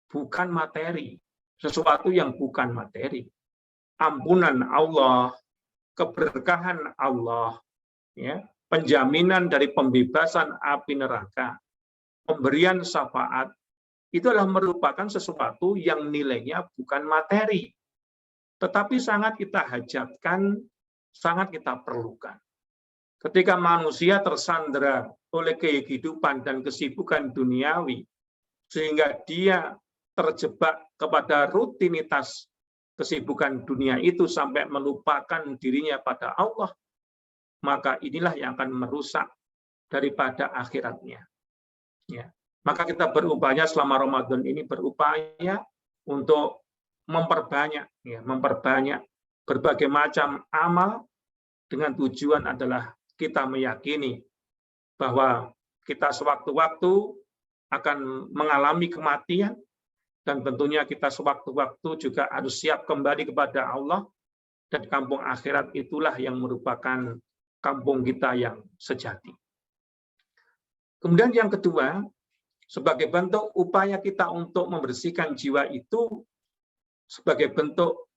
bukan materi, sesuatu yang bukan materi. Ampunan Allah, keberkahan Allah, ya, penjaminan dari pembebasan api neraka, pemberian syafaat, itu adalah merupakan sesuatu yang nilainya bukan materi, tetapi sangat kita hajatkan, sangat kita perlukan. Ketika manusia tersandera oleh kehidupan dan kesibukan duniawi, sehingga dia terjebak kepada rutinitas kesibukan dunia itu sampai melupakan dirinya pada Allah, maka inilah yang akan merusak daripada akhiratnya. Ya. Maka kita berupaya selama Ramadan ini berupaya untuk memperbanyak berbagai macam amal dengan tujuan adalah kita meyakini bahwa kita sewaktu-waktu akan mengalami kematian, dan tentunya kita sewaktu-waktu juga harus siap kembali kepada Allah, dan kampung akhirat itulah yang merupakan kampung kita yang sejati. Kemudian yang kedua, sebagai bentuk upaya kita untuk membersihkan jiwa itu, sebagai bentuk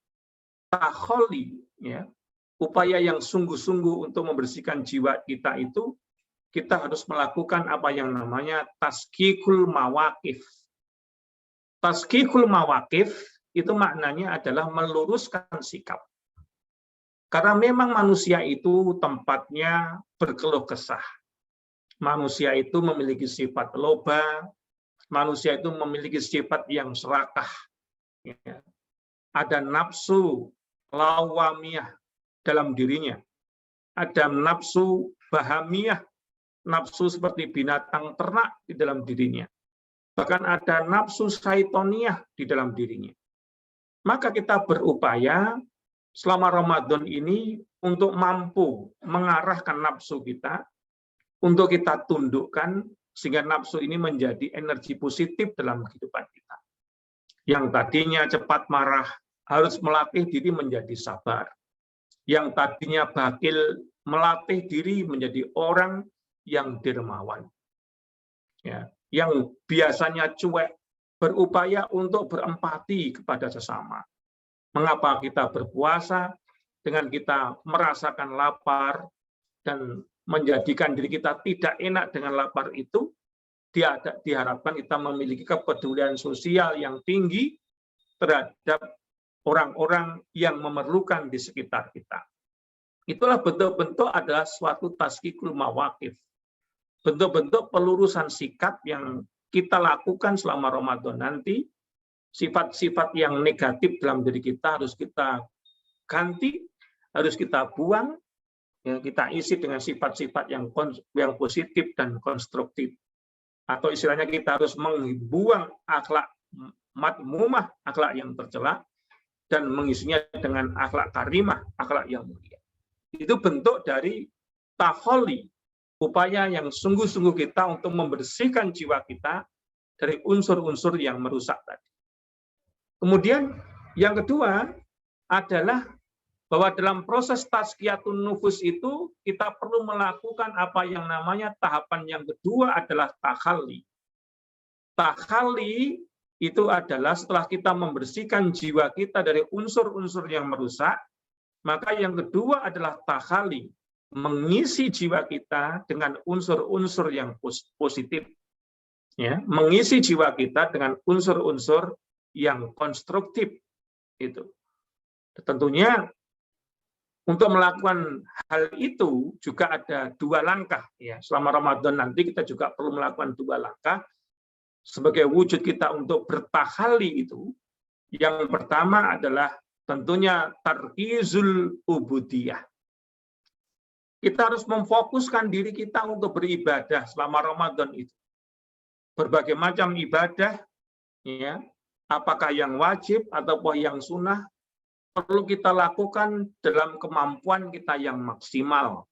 takholi, ya, upaya yang sungguh-sungguh untuk membersihkan jiwa kita itu, kita harus melakukan apa yang namanya taskikul mawakif. Taskikul mawakif itu maknanya adalah meluruskan sikap. Karena memang manusia itu tempatnya berkeluh kesah. Manusia itu memiliki sifat loba, manusia itu memiliki sifat yang serakah. Ada nafsu lawamiyah dalam dirinya. Ada nafsu bahamiyah, nafsu seperti binatang ternak di dalam dirinya. Bahkan ada nafsu syaitoniyah di dalam dirinya. Maka kita berupaya selama Ramadan ini untuk mampu mengarahkan nafsu kita, untuk kita tundukkan, sehingga nafsu ini menjadi energi positif dalam kehidupan kita. Yang tadinya cepat marah, harus melatih diri menjadi sabar. Yang tadinya bakhil, melatih diri menjadi orang yang dermawan. Ya, yang biasanya cuek, berupaya untuk berempati kepada sesama. Mengapa kita berpuasa? Dengan kita merasakan lapar dan menjadikan diri kita tidak enak dengan lapar itu, diharapkan kita memiliki kepedulian sosial yang tinggi terhadap orang-orang yang memerlukan di sekitar kita. Itulah bentuk-bentuk adalah suatu taskikul mawakif. Bentuk-bentuk pelurusan sikap yang kita lakukan selama Ramadan nanti, sifat-sifat yang negatif dalam diri kita harus kita ganti, harus kita buang, ya, kita isi dengan sifat-sifat yang positif dan konstruktif. Atau istilahnya kita harus membuang akhlak madmumah, akhlak yang tercela, dan mengisinya dengan akhlak karimah, akhlak yang mulia. Itu bentuk dari takholi, upaya yang sungguh-sungguh kita untuk membersihkan jiwa kita dari unsur-unsur yang merusak tadi. Kemudian yang kedua adalah bahwa dalam proses tazkiyatun nufus itu kita perlu melakukan apa yang namanya tahapan yang kedua adalah takhalli. Takhalli itu adalah setelah kita membersihkan jiwa kita dari unsur-unsur yang merusak, maka yang kedua adalah takhalli, mengisi jiwa kita dengan unsur-unsur yang positif, ya, mengisi jiwa kita dengan unsur-unsur yang konstruktif. Itu tentunya untuk melakukan hal itu juga ada dua langkah, ya. Selama Ramadan nanti kita juga perlu melakukan dua langkah sebagai wujud kita untuk bertahalli itu. Yang pertama adalah tentunya tarkizul ubudiyah. Kita harus memfokuskan diri kita untuk beribadah selama Ramadan itu. Berbagai macam ibadah, ya, apakah yang wajib ataupun yang sunnah, perlu kita lakukan dalam kemampuan kita yang maksimal.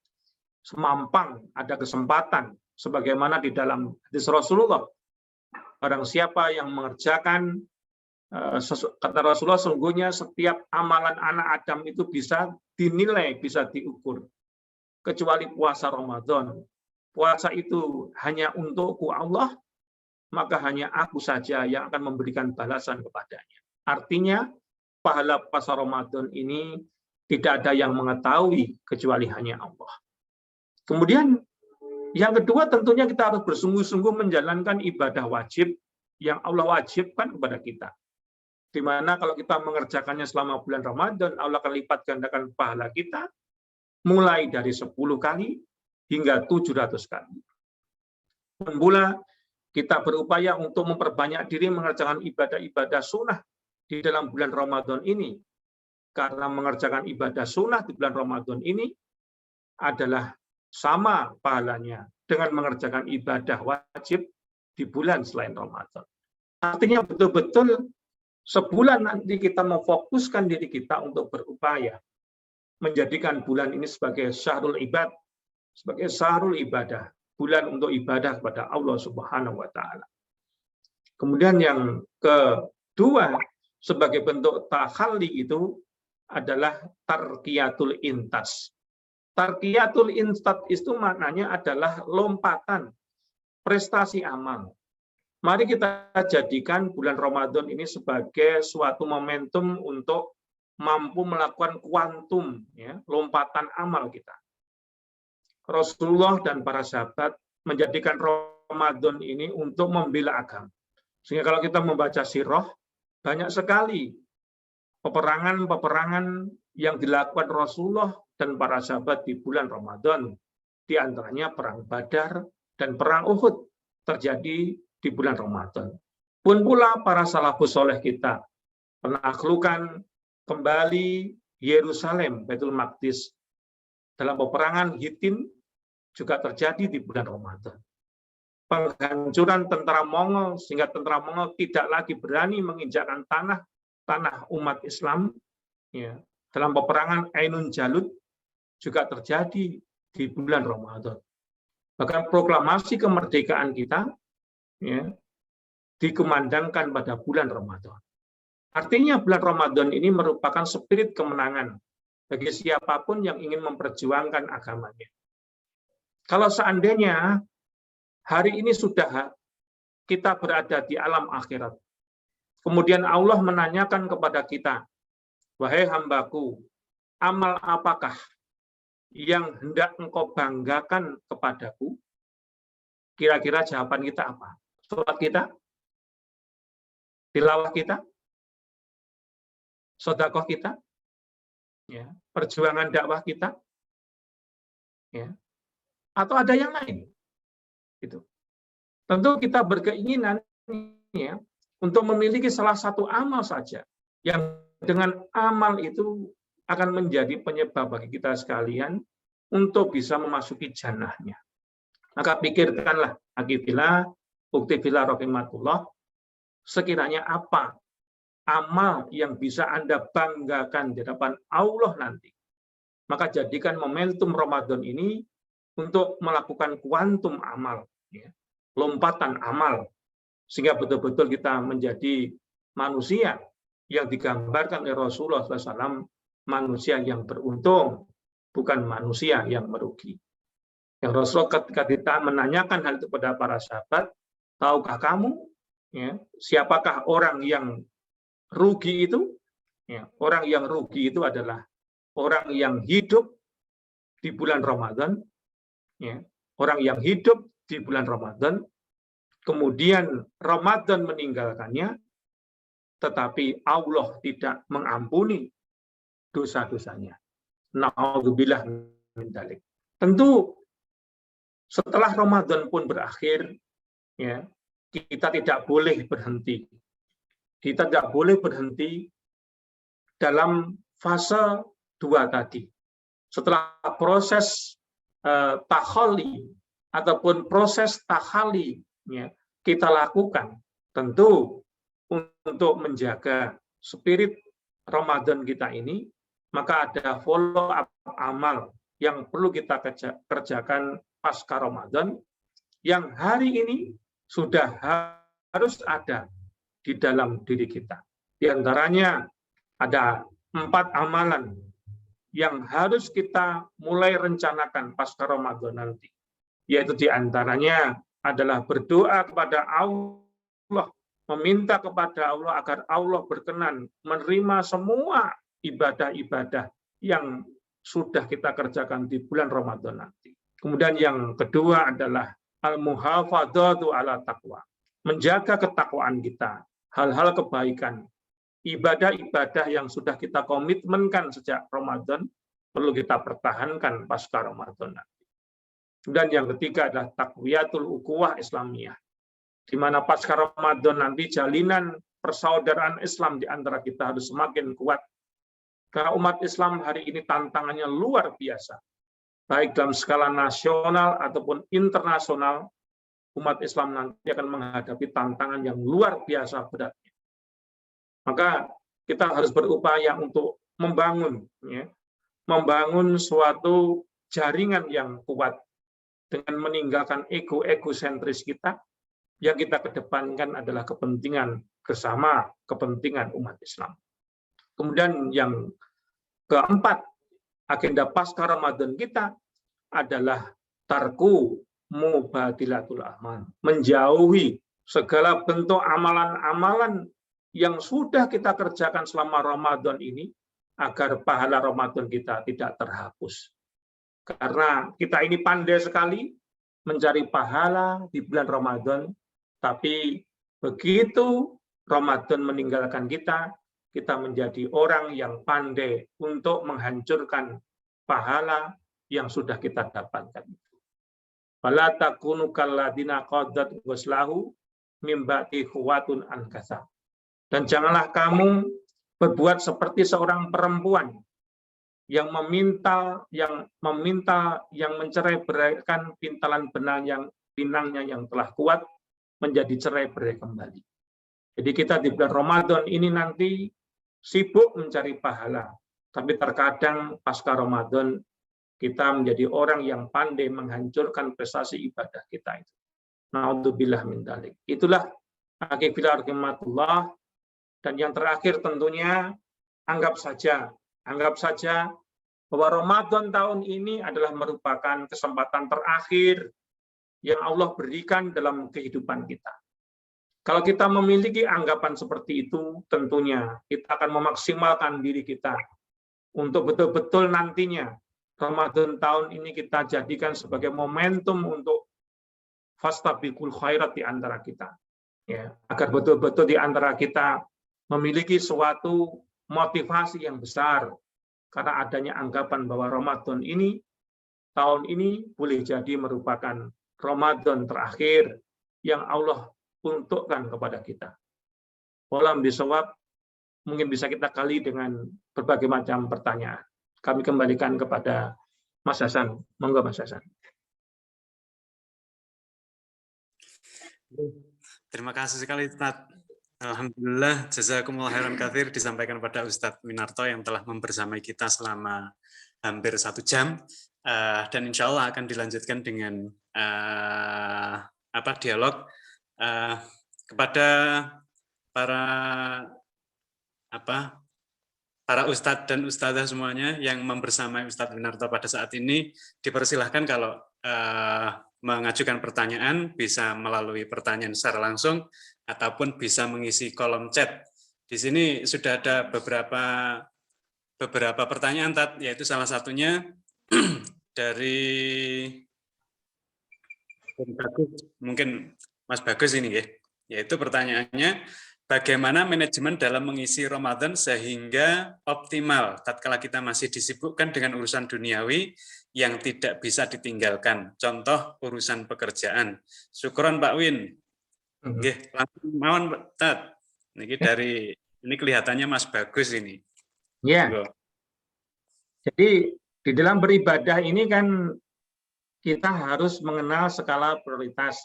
Semampang ada kesempatan, sebagaimana di dalam hadis Rasulullah. Barang siapa yang mengerjakan, kata Rasulullah, sungguhnya setiap amalan anak Adam itu bisa dinilai, bisa diukur. Kecuali puasa Ramadan. Puasa itu hanya untukku Allah, maka hanya aku saja yang akan memberikan balasan kepadanya. Artinya, pahala puasa Ramadan ini tidak ada yang mengetahui kecuali hanya Allah. Kemudian yang kedua tentunya kita harus bersungguh-sungguh menjalankan ibadah wajib yang Allah wajibkan kepada kita. Di mana kalau kita mengerjakannya selama bulan Ramadan, Allah akan lipat gandakan pahala kita mulai dari 10 kali hingga 700 kali. Pula Kita berupaya untuk memperbanyak diri mengerjakan ibadah-ibadah sunnah di dalam bulan Ramadan ini. Karena mengerjakan ibadah sunnah di bulan Ramadan ini adalah sama pahalanya dengan mengerjakan ibadah wajib di bulan selain Ramadan. Artinya betul-betul sebulan nanti kita memfokuskan diri kita untuk berupaya menjadikan bulan ini sebagai syahrul ibad, sebagai syahrul ibadah, bulan untuk ibadah kepada Allah Subhanahu wa taala. Kemudian yang kedua, sebagai bentuk takhalli itu adalah tarqiyatul intas. Tarqiyatul intas itu maknanya adalah lompatan prestasi amal. Mari kita jadikan bulan Ramadan ini sebagai suatu momentum untuk mampu melakukan kuantum, ya, lompatan amal kita. Rasulullah dan para sahabat menjadikan Ramadan ini untuk membela agama. Sehingga kalau kita membaca sirah, banyak sekali peperangan-peperangan yang dilakukan Rasulullah dan para sahabat di bulan Ramadan. Di antaranya perang Badar dan perang Uhud terjadi di bulan Ramadan. Pun pula para salafus soleh kita menaklukkan kembali Yerusalem, Baitul Maqdis dalam peperangan Hittin juga terjadi di bulan Ramadan. Penghancuran tentara Mongol sehingga tentara Mongol tidak lagi berani menginjakkan tanah umat Islam, ya, dalam peperangan Ainun Jalut juga terjadi di bulan Ramadan. Bahkan proklamasi kemerdekaan kita, ya, dikumandangkan pada bulan Ramadan. Artinya bulan Ramadan ini merupakan spirit kemenangan bagi siapapun yang ingin memperjuangkan agamanya. Kalau seandainya hari ini sudah kita berada di alam akhirat, kemudian Allah menanyakan kepada kita, wahai hambaku, amal apakah yang hendak engkau banggakan kepadaku? Kira-kira jawaban kita apa? Salat kita? Tilawah kita? Sedekah kita? Ya, perjuangan dakwah kita? Ya. Atau ada yang lain? Gitu. Tentu kita berkeinginan, ya, untuk memiliki salah satu amal saja yang dengan amal itu akan menjadi penyebab bagi kita sekalian untuk bisa memasuki jannahnya. Maka pikirkanlah, akifillah, uktifillah rahimatullah, sekiranya apa amal yang bisa Anda banggakan di hadapan Allah nanti. Maka jadikan momentum Ramadan ini untuk melakukan kuantum amal, ya, lompatan amal, sehingga betul-betul kita menjadi manusia yang digambarkan oleh Rasulullah SAW, manusia yang beruntung, bukan manusia yang merugi. Yang Rasulullah ketika kita menanyakan hal itu kepada para sahabat, tahukah kamu, ya, siapakah orang yang rugi itu? Ya, orang yang rugi itu adalah orang yang hidup di bulan Ramadan, ya, orang yang hidup di bulan Ramadan, kemudian Ramadan meninggalkannya, tetapi Allah tidak mengampuni dosa-dosanya. Na'udzubillah min dzalik. Tentu setelah Ramadan pun berakhir, ya, kita tidak boleh berhenti. Kita tidak boleh berhenti dalam fase 2 tadi. Setelah proses takhali ataupun proses takhali, ya, kita lakukan, tentu untuk menjaga spirit Ramadan kita ini, maka ada follow up amal yang perlu kita kerjakan pasca Ramadan, yang hari ini sudah harus ada di dalam diri kita. Di antaranya ada 4 amalan yang harus kita mulai rencanakan pasca Ramadan nanti. Yaitu di antaranya adalah berdoa kepada Allah, meminta kepada Allah agar Allah berkenan menerima semua ibadah-ibadah yang sudah kita kerjakan di bulan Ramadan nanti. Kemudian yang kedua adalah al-muhafadzatu ala taqwa, menjaga ketakwaan kita, hal-hal kebaikan, ibadah-ibadah yang sudah kita komitmenkan sejak Ramadan perlu kita pertahankan pasca Ramadan nanti. Dan yang ketiga adalah taqwiyatul ukhuwah Islamiyah, di mana pasca Ramadan nanti jalinan persaudaraan Islam di antara kita harus semakin kuat. Karena umat Islam hari ini tantangannya luar biasa. Baik dalam skala nasional ataupun internasional, umat Islam nanti akan menghadapi tantangan yang luar biasa beratnya. Maka kita harus berupaya untuk membangun suatu jaringan yang kuat dengan meninggalkan ego-egosentris kita. Yang kita kedepankan adalah kepentingan bersama, kepentingan umat Islam. Kemudian yang keempat, agenda pasca Ramadan kita adalah tarku mubadilatul amal, menjauhi segala bentuk amalan-amalan yang sudah kita kerjakan selama Ramadan ini agar pahala Ramadan kita tidak terhapus. Karena kita ini pandai sekali mencari pahala di bulan Ramadan, tapi begitu Ramadan meninggalkan kita, kita menjadi orang yang pandai untuk menghancurkan pahala yang sudah kita dapatkan. Fala takunu kalladina qadat waslahu mim ba'di khuwatun ankasa. Dan janganlah kamu berbuat seperti seorang perempuan yang meminta, yang mencerai-beraikan pinangnya yang telah kuat menjadi cerai-berai kembali. Jadi kita di bulan Ramadan ini nanti sibuk mencari pahala, tapi terkadang pasca Ramadan kita menjadi orang yang pandai menghancurkan prestasi ibadah kita itu. Na'udzubillah min dzalik. Itulah akibat rahmatullah. Dan yang terakhir tentunya anggap saja bahwa Ramadan tahun ini adalah merupakan kesempatan terakhir yang Allah berikan dalam kehidupan kita. Kalau kita memiliki anggapan seperti itu, tentunya kita akan memaksimalkan diri kita untuk betul-betul nantinya Ramadan tahun ini kita jadikan sebagai momentum untuk fastabiqul khairat di antara kita. Ya, agar betul-betul di antara kita memiliki suatu motivasi yang besar karena adanya anggapan bahwa Ramadan ini tahun ini boleh jadi merupakan Ramadan terakhir yang Allah untukkan kepada kita. Walam bisawab, mungkin bisa kita kali dengan berbagai macam pertanyaan. Kami kembalikan kepada Mas Hasan. Monggo Mas Hasan. Terima kasih sekali Ustaz. Alhamdulillah, jazakumullah khairan katsir disampaikan pada Ustadz Winarto yang telah membersamai kita selama hampir 1 jam. Dan insya Allah akan dilanjutkan dengan dialog kepada para ustadz dan ustadzah semuanya yang membersamai Ustadz Winarto pada saat ini. Dipersilahkan kalau mengajukan pertanyaan bisa melalui pertanyaan secara langsung ataupun bisa mengisi kolom chat. Di sini sudah ada beberapa pertanyaan, yaitu salah satunya dari mungkin Mas Bagus ini ya, yaitu pertanyaannya, bagaimana manajemen dalam mengisi Ramadan sehingga optimal tatkala kita masih disibukkan dengan urusan duniawi yang tidak bisa ditinggalkan, contoh urusan pekerjaan. Syukron Pak Win. Nggih, langsung mawon Tat. Ini kelihatannya Mas Bagus ini. Ya. Jadi di dalam beribadah ini kan kita harus mengenal skala prioritas,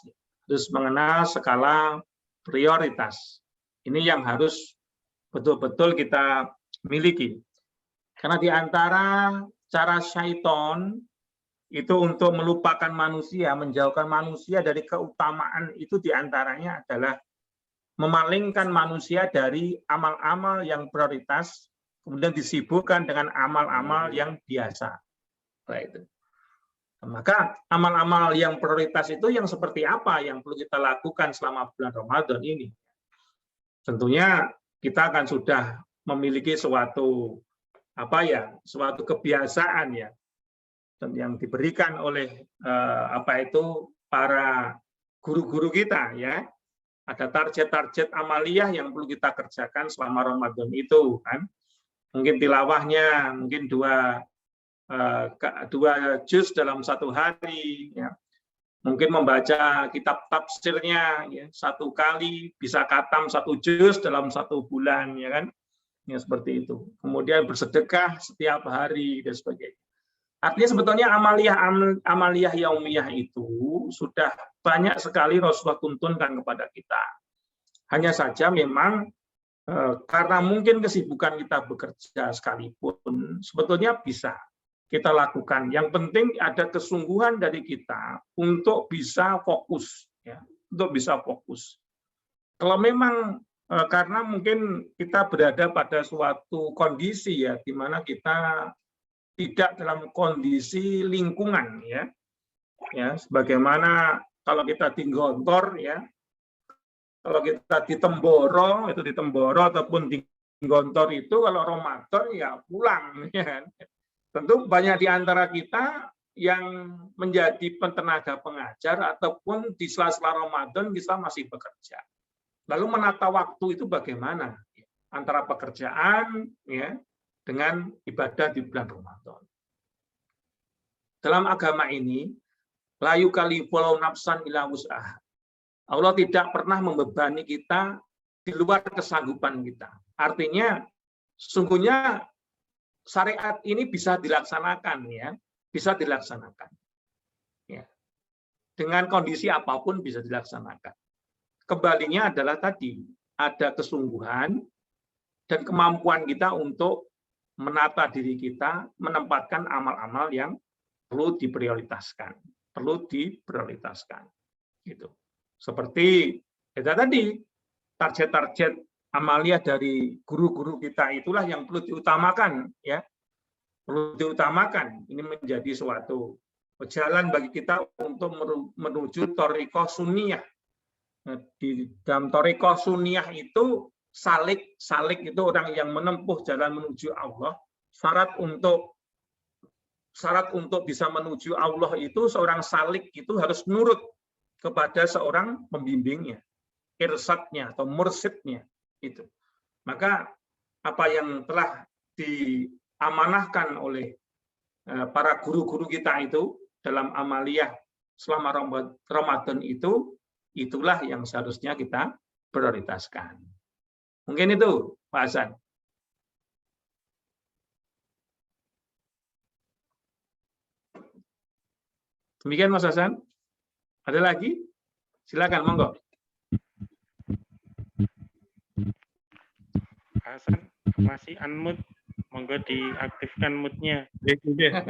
harus mengenal skala prioritas. Ini yang harus betul-betul kita miliki. Karena di antara cara syaitan itu untuk melupakan manusia, menjauhkan manusia dari keutamaan itu diantaranya adalah memalingkan manusia dari amal-amal yang prioritas, kemudian disibukkan dengan amal-amal yang biasa. Itu. Maka amal-amal yang prioritas itu yang seperti apa yang perlu kita lakukan selama bulan Ramadan ini? Tentunya kita akan sudah memiliki suatu kebiasaan ya, yang diberikan oleh para guru-guru kita ya. Ada target-target amaliyah yang perlu kita kerjakan selama Ramadan itu kan. Mungkin tilawahnya mungkin dua juz dalam 1 hari ya. Mungkin membaca kitab tafsirnya ya, 1 kali bisa khatam 1 juz dalam 1 bulan, ya kan? Ya, seperti itu. Kemudian bersedekah setiap hari dan sebagainya. Artinya sebetulnya amaliyah yaumiyah itu sudah banyak sekali Rasulullah tuntunkan kepada kita. Hanya saja memang karena mungkin kesibukan kita bekerja sekalipun, sebetulnya bisa kita lakukan. Yang penting ada kesungguhan dari kita untuk bisa fokus, ya, untuk bisa fokus. Kalau memang karena mungkin kita berada pada suatu kondisi ya, di mana kita tidak dalam kondisi lingkungan, ya, sebagaimana kalau kita di Gontor, ya, kalau kita di Temboro ataupun di Gontor itu kalau Ramadan ya pulang, ya kan? Tentu banyak di antara kita yang menjadi tenaga pengajar ataupun di sela-sela Ramadan kita masih bekerja. Lalu menata waktu itu bagaimana? Antara pekerjaan ya dengan ibadah di bulan Ramadan. Dalam agama ini, la yukallifullahu nafsan illa wus'aha. Allah tidak pernah membebani kita di luar kesanggupan kita. Artinya, sungguhnya syariat ini bisa dilaksanakan, ya, bisa dilaksanakan. Ya. Dengan kondisi apapun bisa dilaksanakan. Kembalinya adalah tadi, ada kesungguhan dan kemampuan kita untuk menata diri kita, menempatkan amal-amal yang perlu diprioritaskan. Gitu. Seperti tadi, target-target amaliyah dari guru-guru kita itulah yang perlu diutamakan, ya. Perlu diutamakan. Ini menjadi suatu jalan bagi kita untuk menuju thariqah sunniyah. Nah, di dalam thariqah sunniyah itu salik itu orang yang menempuh jalan menuju Allah. Syarat untuk bisa menuju Allah itu seorang salik itu harus nurut kepada seorang pembimbingnya, irsadnya atau mursidnya itu. Maka apa yang telah diamanahkan oleh para guru-guru kita itu dalam amaliyah selama Ramadan itu, itulah yang seharusnya kita prioritaskan. Mungkin itu, Pak Hasan. Demikian Mas Hasan. Ada lagi? Silakan, monggo. Hasan masih unmute, monggo diaktifkan mute-nya.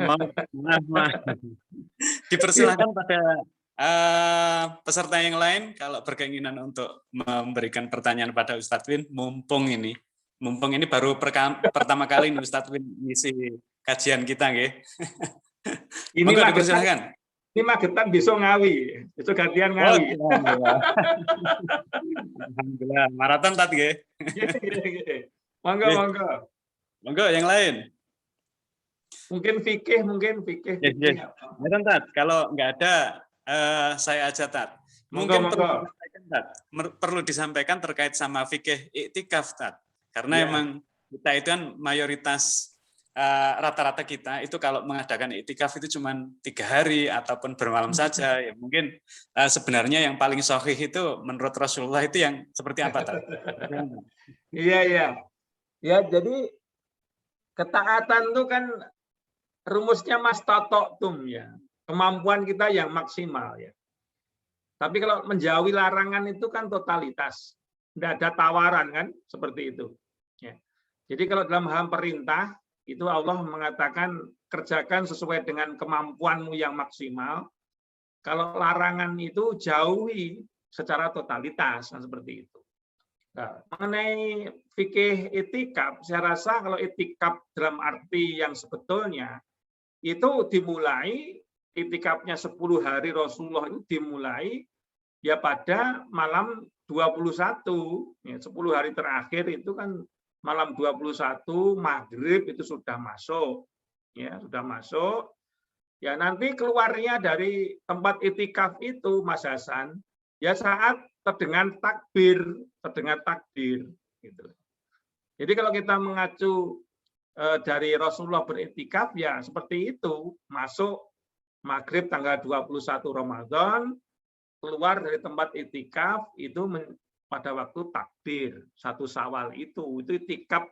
Maaf. Dipersilakan pada peserta yang lain kalau berkeinginan untuk memberikan pertanyaan pada Ustadz Win, mumpung ini baru pertama kali Ustadz Win ngisi kajian kita, nggih. Ini dipersilakan. Ini Magetan besok Ngawi, besok gantian Ngawi. Alhamdulillah, maraton tadi, nggih. Monggo yang lain. Mungkin fikih. Ya, Tat, kalau nggak ada saya aja, Tat. Mungkin perlu disampaikan terkait sama fikih iktikaf, Tat. Karena emang kita itu kan mayoritas rata-rata kita itu kalau mengadakan iktikaf itu cuma 3 hari ataupun bermalam saja. Ya, mungkin sebenarnya yang paling sahih itu menurut Rasulullah itu yang seperti apa, Tat? Iya. Ya, jadi ketaatan itu kan rumusnya mastata'tum, ya. Kemampuan kita yang maksimal, ya. Tapi kalau menjauhi larangan itu kan totalitas. Tidak ada tawaran kan, seperti itu. Ya. Jadi kalau dalam hal perintah itu Allah mengatakan kerjakan sesuai dengan kemampuanmu yang maksimal. Kalau larangan itu jauhi secara totalitas, kan seperti itu. Nah, mengenai fikih itikaf, saya rasa kalau itikaf dalam arti yang sebetulnya itu dimulai itikafnya 10 hari Rasulullah itu dimulai ya pada malam 21, ya, 10 hari terakhir itu kan malam 21 maghrib itu sudah masuk, ya sudah masuk. Ya nanti keluarnya dari tempat itikaf itu, Mas Hasan, ya saat terdengar takbir, gitu. Jadi kalau kita mengacu dari Rasulullah beriktikaf ya seperti itu, masuk maghrib tanggal 21 Ramadan, keluar dari tempat itikaf itu pada waktu takbir 1 Syawal itu itikaf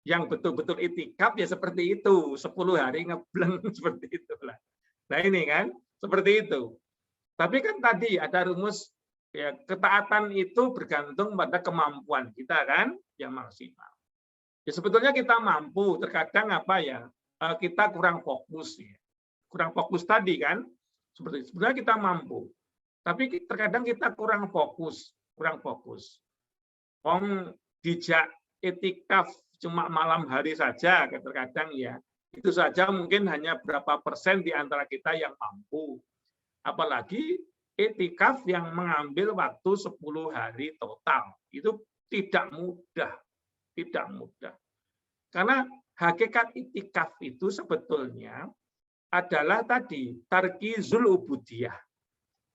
yang betul-betul itikaf ya seperti itu, 10 hari ngebleng seperti itulah. Nah ini kan seperti itu. Tapi kan tadi ada rumus ya, ketaatan itu bergantung pada kemampuan kita kan yang maksimal. Ya sebetulnya kita mampu, terkadang apa ya kita kurang fokus ya. Kurang fokus tadi kan seperti sebenarnya kita mampu. Tapi terkadang kita kurang fokus. Dijak etikaf cuma malam hari saja, terkadang ya. Itu saja mungkin hanya berapa persen di antara kita yang mampu. Apalagi etikaf yang mengambil waktu 10 hari total. Itu tidak mudah. Karena hakikat itikaf itu sebetulnya adalah tadi tarkizul ubudiyah.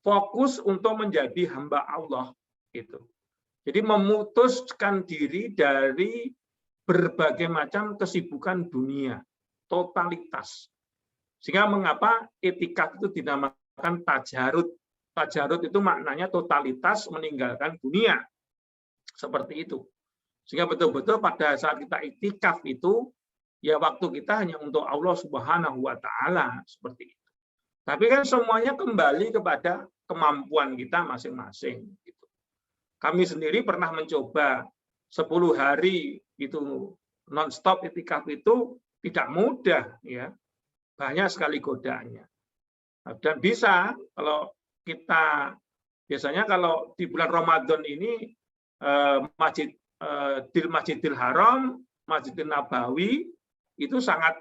Fokus untuk menjadi hamba Allah itu. Jadi memutuskan diri dari berbagai macam kesibukan dunia, totalitas. Sehingga mengapa etikaf itu dinamakan tajarud. Tajarud itu maknanya totalitas meninggalkan dunia. Seperti itu. Sehingga betul-betul pada saat kita itikaf itu ya waktu kita hanya untuk Allah Subhanahu wa taala seperti itu. Tapi kan semuanya kembali kepada kemampuan kita masing-masing. Gitu. Kami sendiri pernah mencoba 10 hari itu non-stop itikaf itu tidak mudah, ya, banyak sekali godaannya. Dan bisa kalau kita biasanya kalau di bulan Ramadan ini di Masjidil Haram, Masjidil Nabawi itu sangat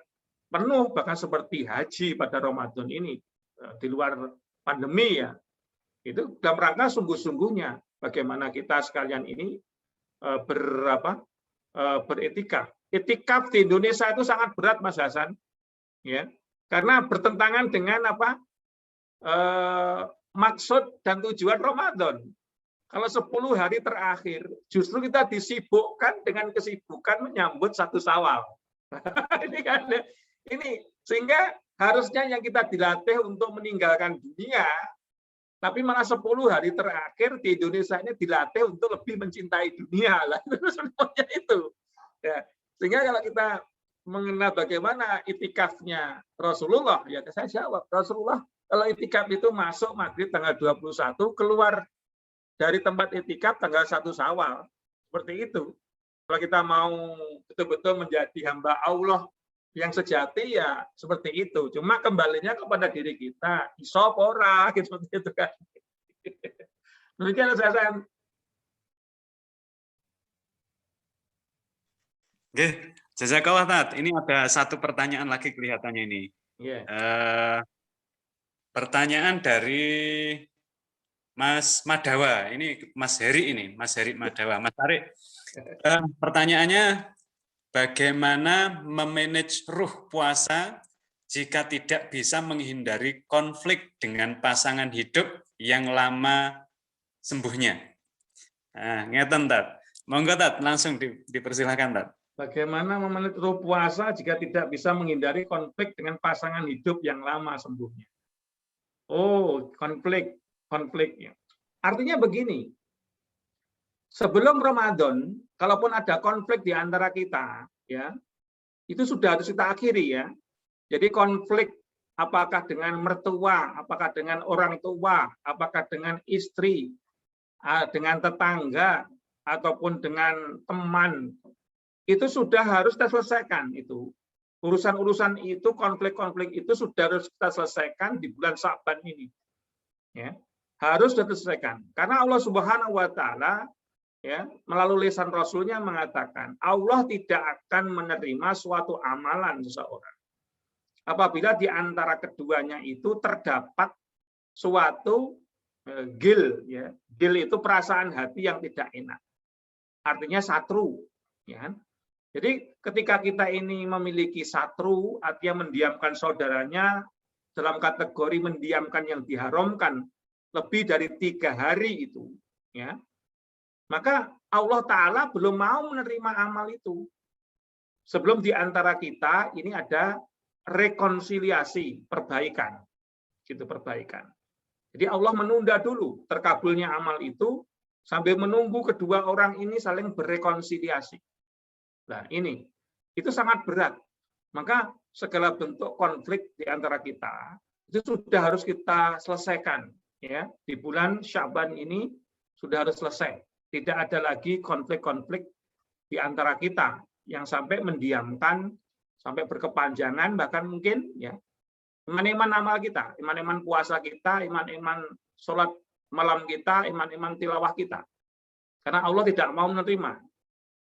penuh, bahkan seperti haji pada Ramadan ini. Di luar pandemi ya, itu dalam rangka sungguh-sungguhnya bagaimana kita sekalian ini beretikaf. Etikaf di Indonesia itu sangat berat, Mas Hasan, ya, karena bertentangan dengan maksud dan tujuan Ramadan. Kalau 10 hari terakhir, justru kita disibukkan dengan kesibukan menyambut 1 Syawal. Ini kan, ini sehingga harusnya yang kita dilatih untuk meninggalkan dunia, tapi malah 10 hari terakhir di Indonesia ini dilatih untuk lebih mencintai dunia lah. Semuanya itu. Ya. Sehingga kalau kita mengenal bagaimana itikafnya Rasulullah, ya saya jawab, Rasulullah kalau itikaf itu masuk maghrib tanggal 21, keluar dari tempat itikaf tanggal 1 Syawal. Seperti itu. Kalau kita mau betul-betul menjadi hamba Allah yang sejati ya seperti itu. Cuma kembalinya kepada diri kita. Iso ora gitu, seperti itu kan. Demikian saya. Oke, jazakallah Tat. Ini ada satu pertanyaan lagi kelihatannya ini. Yeah. Pertanyaan dari Mas Madawa. Ini Mas Heri ini, Mas Heri Madawa. Mas Tarik. Pertanyaannya, bagaimana memanage ruh puasa jika tidak bisa menghindari konflik dengan pasangan hidup yang lama sembuhnya? Nah, ngeten Tat. Monggo Tat, langsung dipersilahkan Tat. Bagaimana memanage ruh puasa jika tidak bisa menghindari konflik dengan pasangan hidup yang lama sembuhnya? Oh, konfliknya. Artinya begini. Sebelum Ramadan, kalaupun ada konflik di antara kita, ya, itu sudah harus kita akhiri ya. Jadi konflik apakah dengan mertua, apakah dengan orang tua, apakah dengan istri, dengan tetangga, ataupun dengan teman, itu sudah harus kita selesaikan itu. Urusan-urusan itu, konflik-konflik itu sudah harus kita selesaikan di bulan Sya'ban ini. Ya, harus diselesaikan. Karena Allah Subhanahu wa taala ya, melalui lisan Rasulnya mengatakan Allah tidak akan menerima suatu amalan seseorang apabila di antara keduanya itu terdapat suatu gil, ya. Gil itu perasaan hati yang tidak enak, artinya satru, ya. Jadi ketika kita ini memiliki satru, artinya mendiamkan saudaranya dalam kategori mendiamkan yang diharamkan lebih dari 3 hari itu, ya, maka Allah Ta'ala belum mau menerima amal itu. Sebelum di antara kita ini ada rekonsiliasi, perbaikan. gitu perbaikan. Jadi Allah menunda dulu terkabulnya amal itu sambil menunggu kedua orang ini saling berrekonsiliasi. Nah, ini itu sangat berat. Maka segala bentuk konflik di antara kita itu sudah harus kita selesaikan, ya. Di bulan Sya'ban ini sudah harus selesai. Tidak ada lagi konflik-konflik di antara kita yang sampai mendiamkan, sampai berkepanjangan, bahkan mungkin ya iman-iman amal kita, iman-iman puasa kita, iman-iman sholat malam kita, iman-iman tilawah kita. Karena Allah tidak mau menerima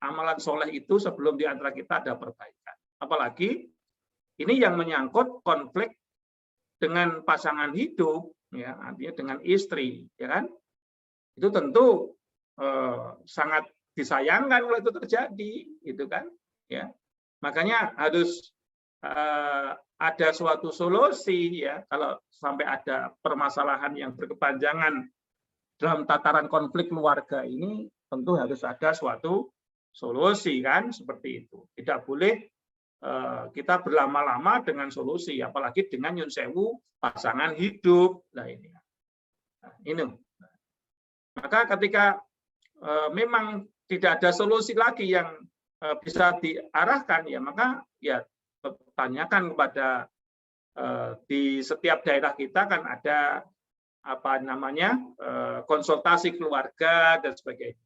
amalan soleh itu sebelum di antara kita ada perbaikan. Apalagi ini yang menyangkut konflik dengan pasangan hidup, ya, artinya dengan istri, ya kan? Itu tentu sangat disayangkan kalau itu terjadi, gitu kan? Ya, makanya harus ada suatu solusi, ya. Kalau sampai ada permasalahan yang berkepanjangan dalam tataran konflik keluarga ini, tentu harus ada suatu solusi, kan? Seperti itu. Tidak boleh kita berlama-lama dengan solusi, apalagi dengan nyun sewu pasangan hidup. Nah ini, maka ketika memang tidak ada solusi lagi yang bisa diarahkan, ya maka ya tanyakan kepada di setiap daerah kita kan ada apa namanya konsultasi keluarga dan sebagainya,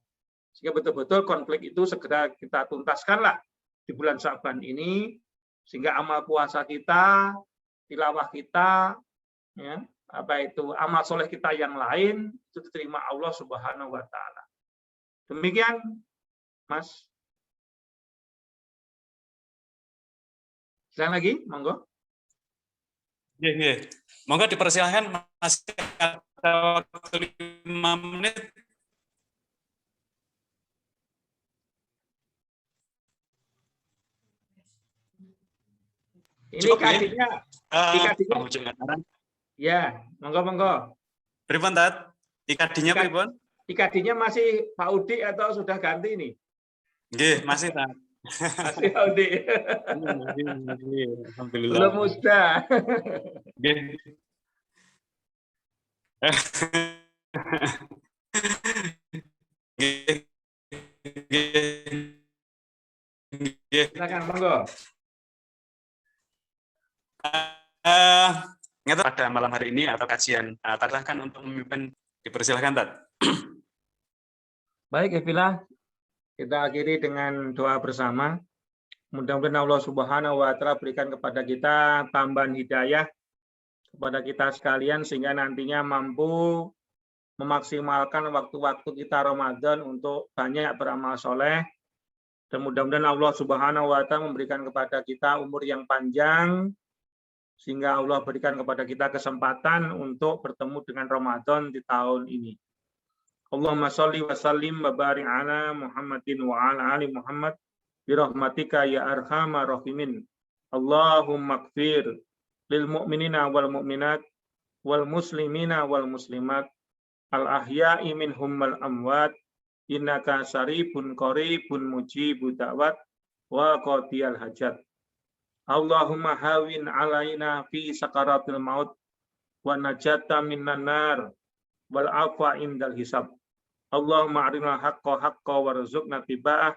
sehingga betul-betul konflik itu segera kita tuntaskanlah di bulan Sya'ban ini, sehingga amal puasa kita, tilawah kita, ya, apa itu amal soleh kita yang lain itu diterima Allah Subhanahu wa taala. Demikian, Mas. Silakan lagi, monggo. Iya. Monggo dipersilahkan, masih ada waktu 5 menit. Ini IKD-nya. Ya, monggo. Pripun, Tat? IKD-nya pripun? IKD-nya masih Pak Udi atau sudah ganti nih? Nggih, masih, Tat. Masih Pak Udi. Alhamdulillah. Belum muda. Nggih. Silakan, monggo. Pada malam hari ini atau kajian, silakan untuk memimpin, dipersilahkan, Tat. Baik, Evilah, kita akhiri dengan doa bersama. Mudah-mudahan Allah Subhanahu wa taala berikan kepada kita tambahan hidayah kepada kita sekalian sehingga nantinya mampu memaksimalkan waktu-waktu kita Ramadan untuk banyak beramal soleh. Dan mudah-mudahan Allah Subhanahu wa taala memberikan kepada kita umur yang panjang sehingga Allah berikan kepada kita kesempatan untuk bertemu dengan Ramadan di tahun ini. Allahumma sholli wa sallim wa barik ala Muhammadin wa ala ali Muhammad bi rahmatika ya arhamar rahimin. Allahumma ighfir lil mu'minina wal mu'minat wal muslimina wal muslimat al ahya'i minhum wal amwat innaka saribun qaribun mujibu da'wat wa qadiyal hajat. Allahumma hawin alaina fi sakaratil maut wa najata minan nar wal afwa indal hisab. Allahumma arinal haqqa haqqa warzuqna tiba'ah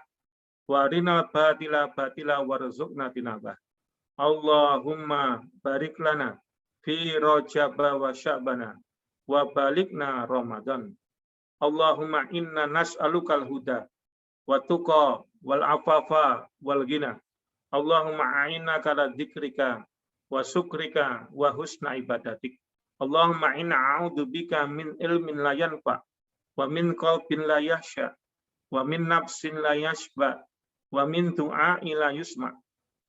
wa arinal batila batila warzuqna tinabah. Allahumma barik lana fi rajaba wa sya'bana wa balikna Ramadan. Allahumma inna nas'alukal huda wa tuqa wal afafa wal ghina. Allahumma a'inna kala dzikrika wa syukrika wa husna ibadatik. Allahumma inna a'udzubika min ilmin la yanfa wa min qalbin la yahsha wa min nafsin la yashba wa min du'a'i la yusma.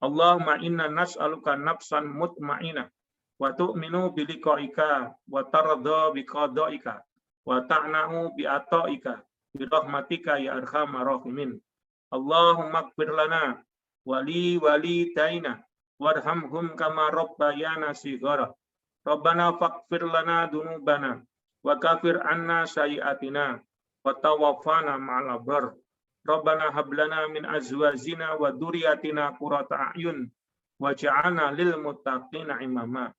Allahumma inna nas'aluka nafsan mutma'inah wa tu'minu bi liqa'ika wa tarda bi qada'ika wa ta'na'u bi ata'ika bi rahmatika ya arhamar rahimin. Allahumma ighfir lana wali walidayna warhamhum kama rabbayana shighara. Rabbana faghfir lana dzunubana wa kafir anna sayyi'atina wa tawaffana ma'al abrar. Rabbana hab lana min azwajina wa dzurriyyatina qurrata a'yun waj'alna lil muttaqina imama.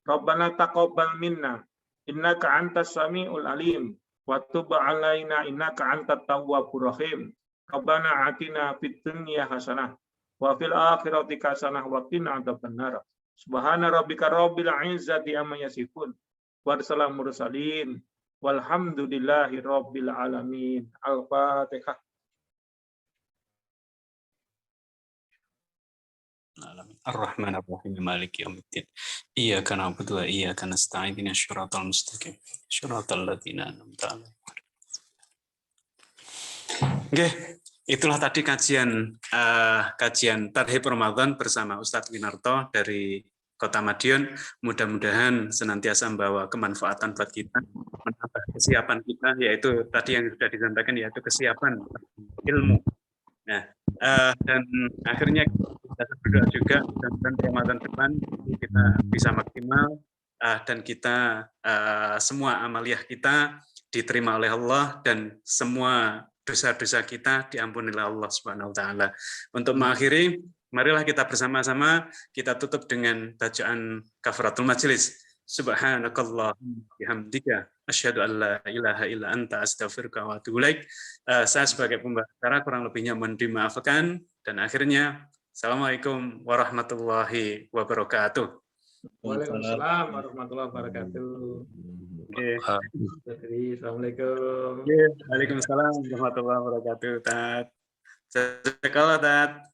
Rabbana taqabbal minna innaka antas samiul alim wa tub alaina innaka antat tawwabur rahim. Rabbana atina fid dunya hasanah wa fil akhirati hasanah wa qina adzabannar. Subhana rabbika rabbil izzati amma yasifun wa salamun mursalin walhamdulillahi rabbil alamin. Al-Fatihah. Ar-Rahman Ar-Rahim Maliki Yaumiddin. Iyyaka na'budu wa iyyaka nasta'in ihdinas siratal mustaqim. Siratal ladzina an'amta 'alaihim. Oke, itulah tadi kajian Tarhib Ramadan bersama Ustadz Winarto dari Kota Madiun. Mudah-mudahan senantiasa membawa kemanfaatan buat kita, menambah kesiapan kita, yaitu tadi yang sudah disampaikan, yaitu kesiapan ilmu. Nah, dan akhirnya kita berdoa juga dan Ramadan depan kita bisa maksimal dan kita semua amaliyah kita diterima oleh Allah dan semua dosa-dosa kita diampuni oleh Allah Subhanahu wa taala. Untuk mengakhiri, marilah kita bersama-sama kita tutup dengan bacaan kafaratul majelis. Subhanakallahumma bihamdika asyhadu an la ilaha illa anta astaghfiruka wa atubu ilaik. Saya sebagai pembicara kurang lebihnya mohon dimaafkan dan akhirnya assalamualaikum warahmatullahi wabarakatuh. Waalaikumsalam warahmatullahi wabarakatuh. Assalamualaikum. Waalaikumsalam warahmatullahi wabarakatuh. Tat. Jazakallah, Tat.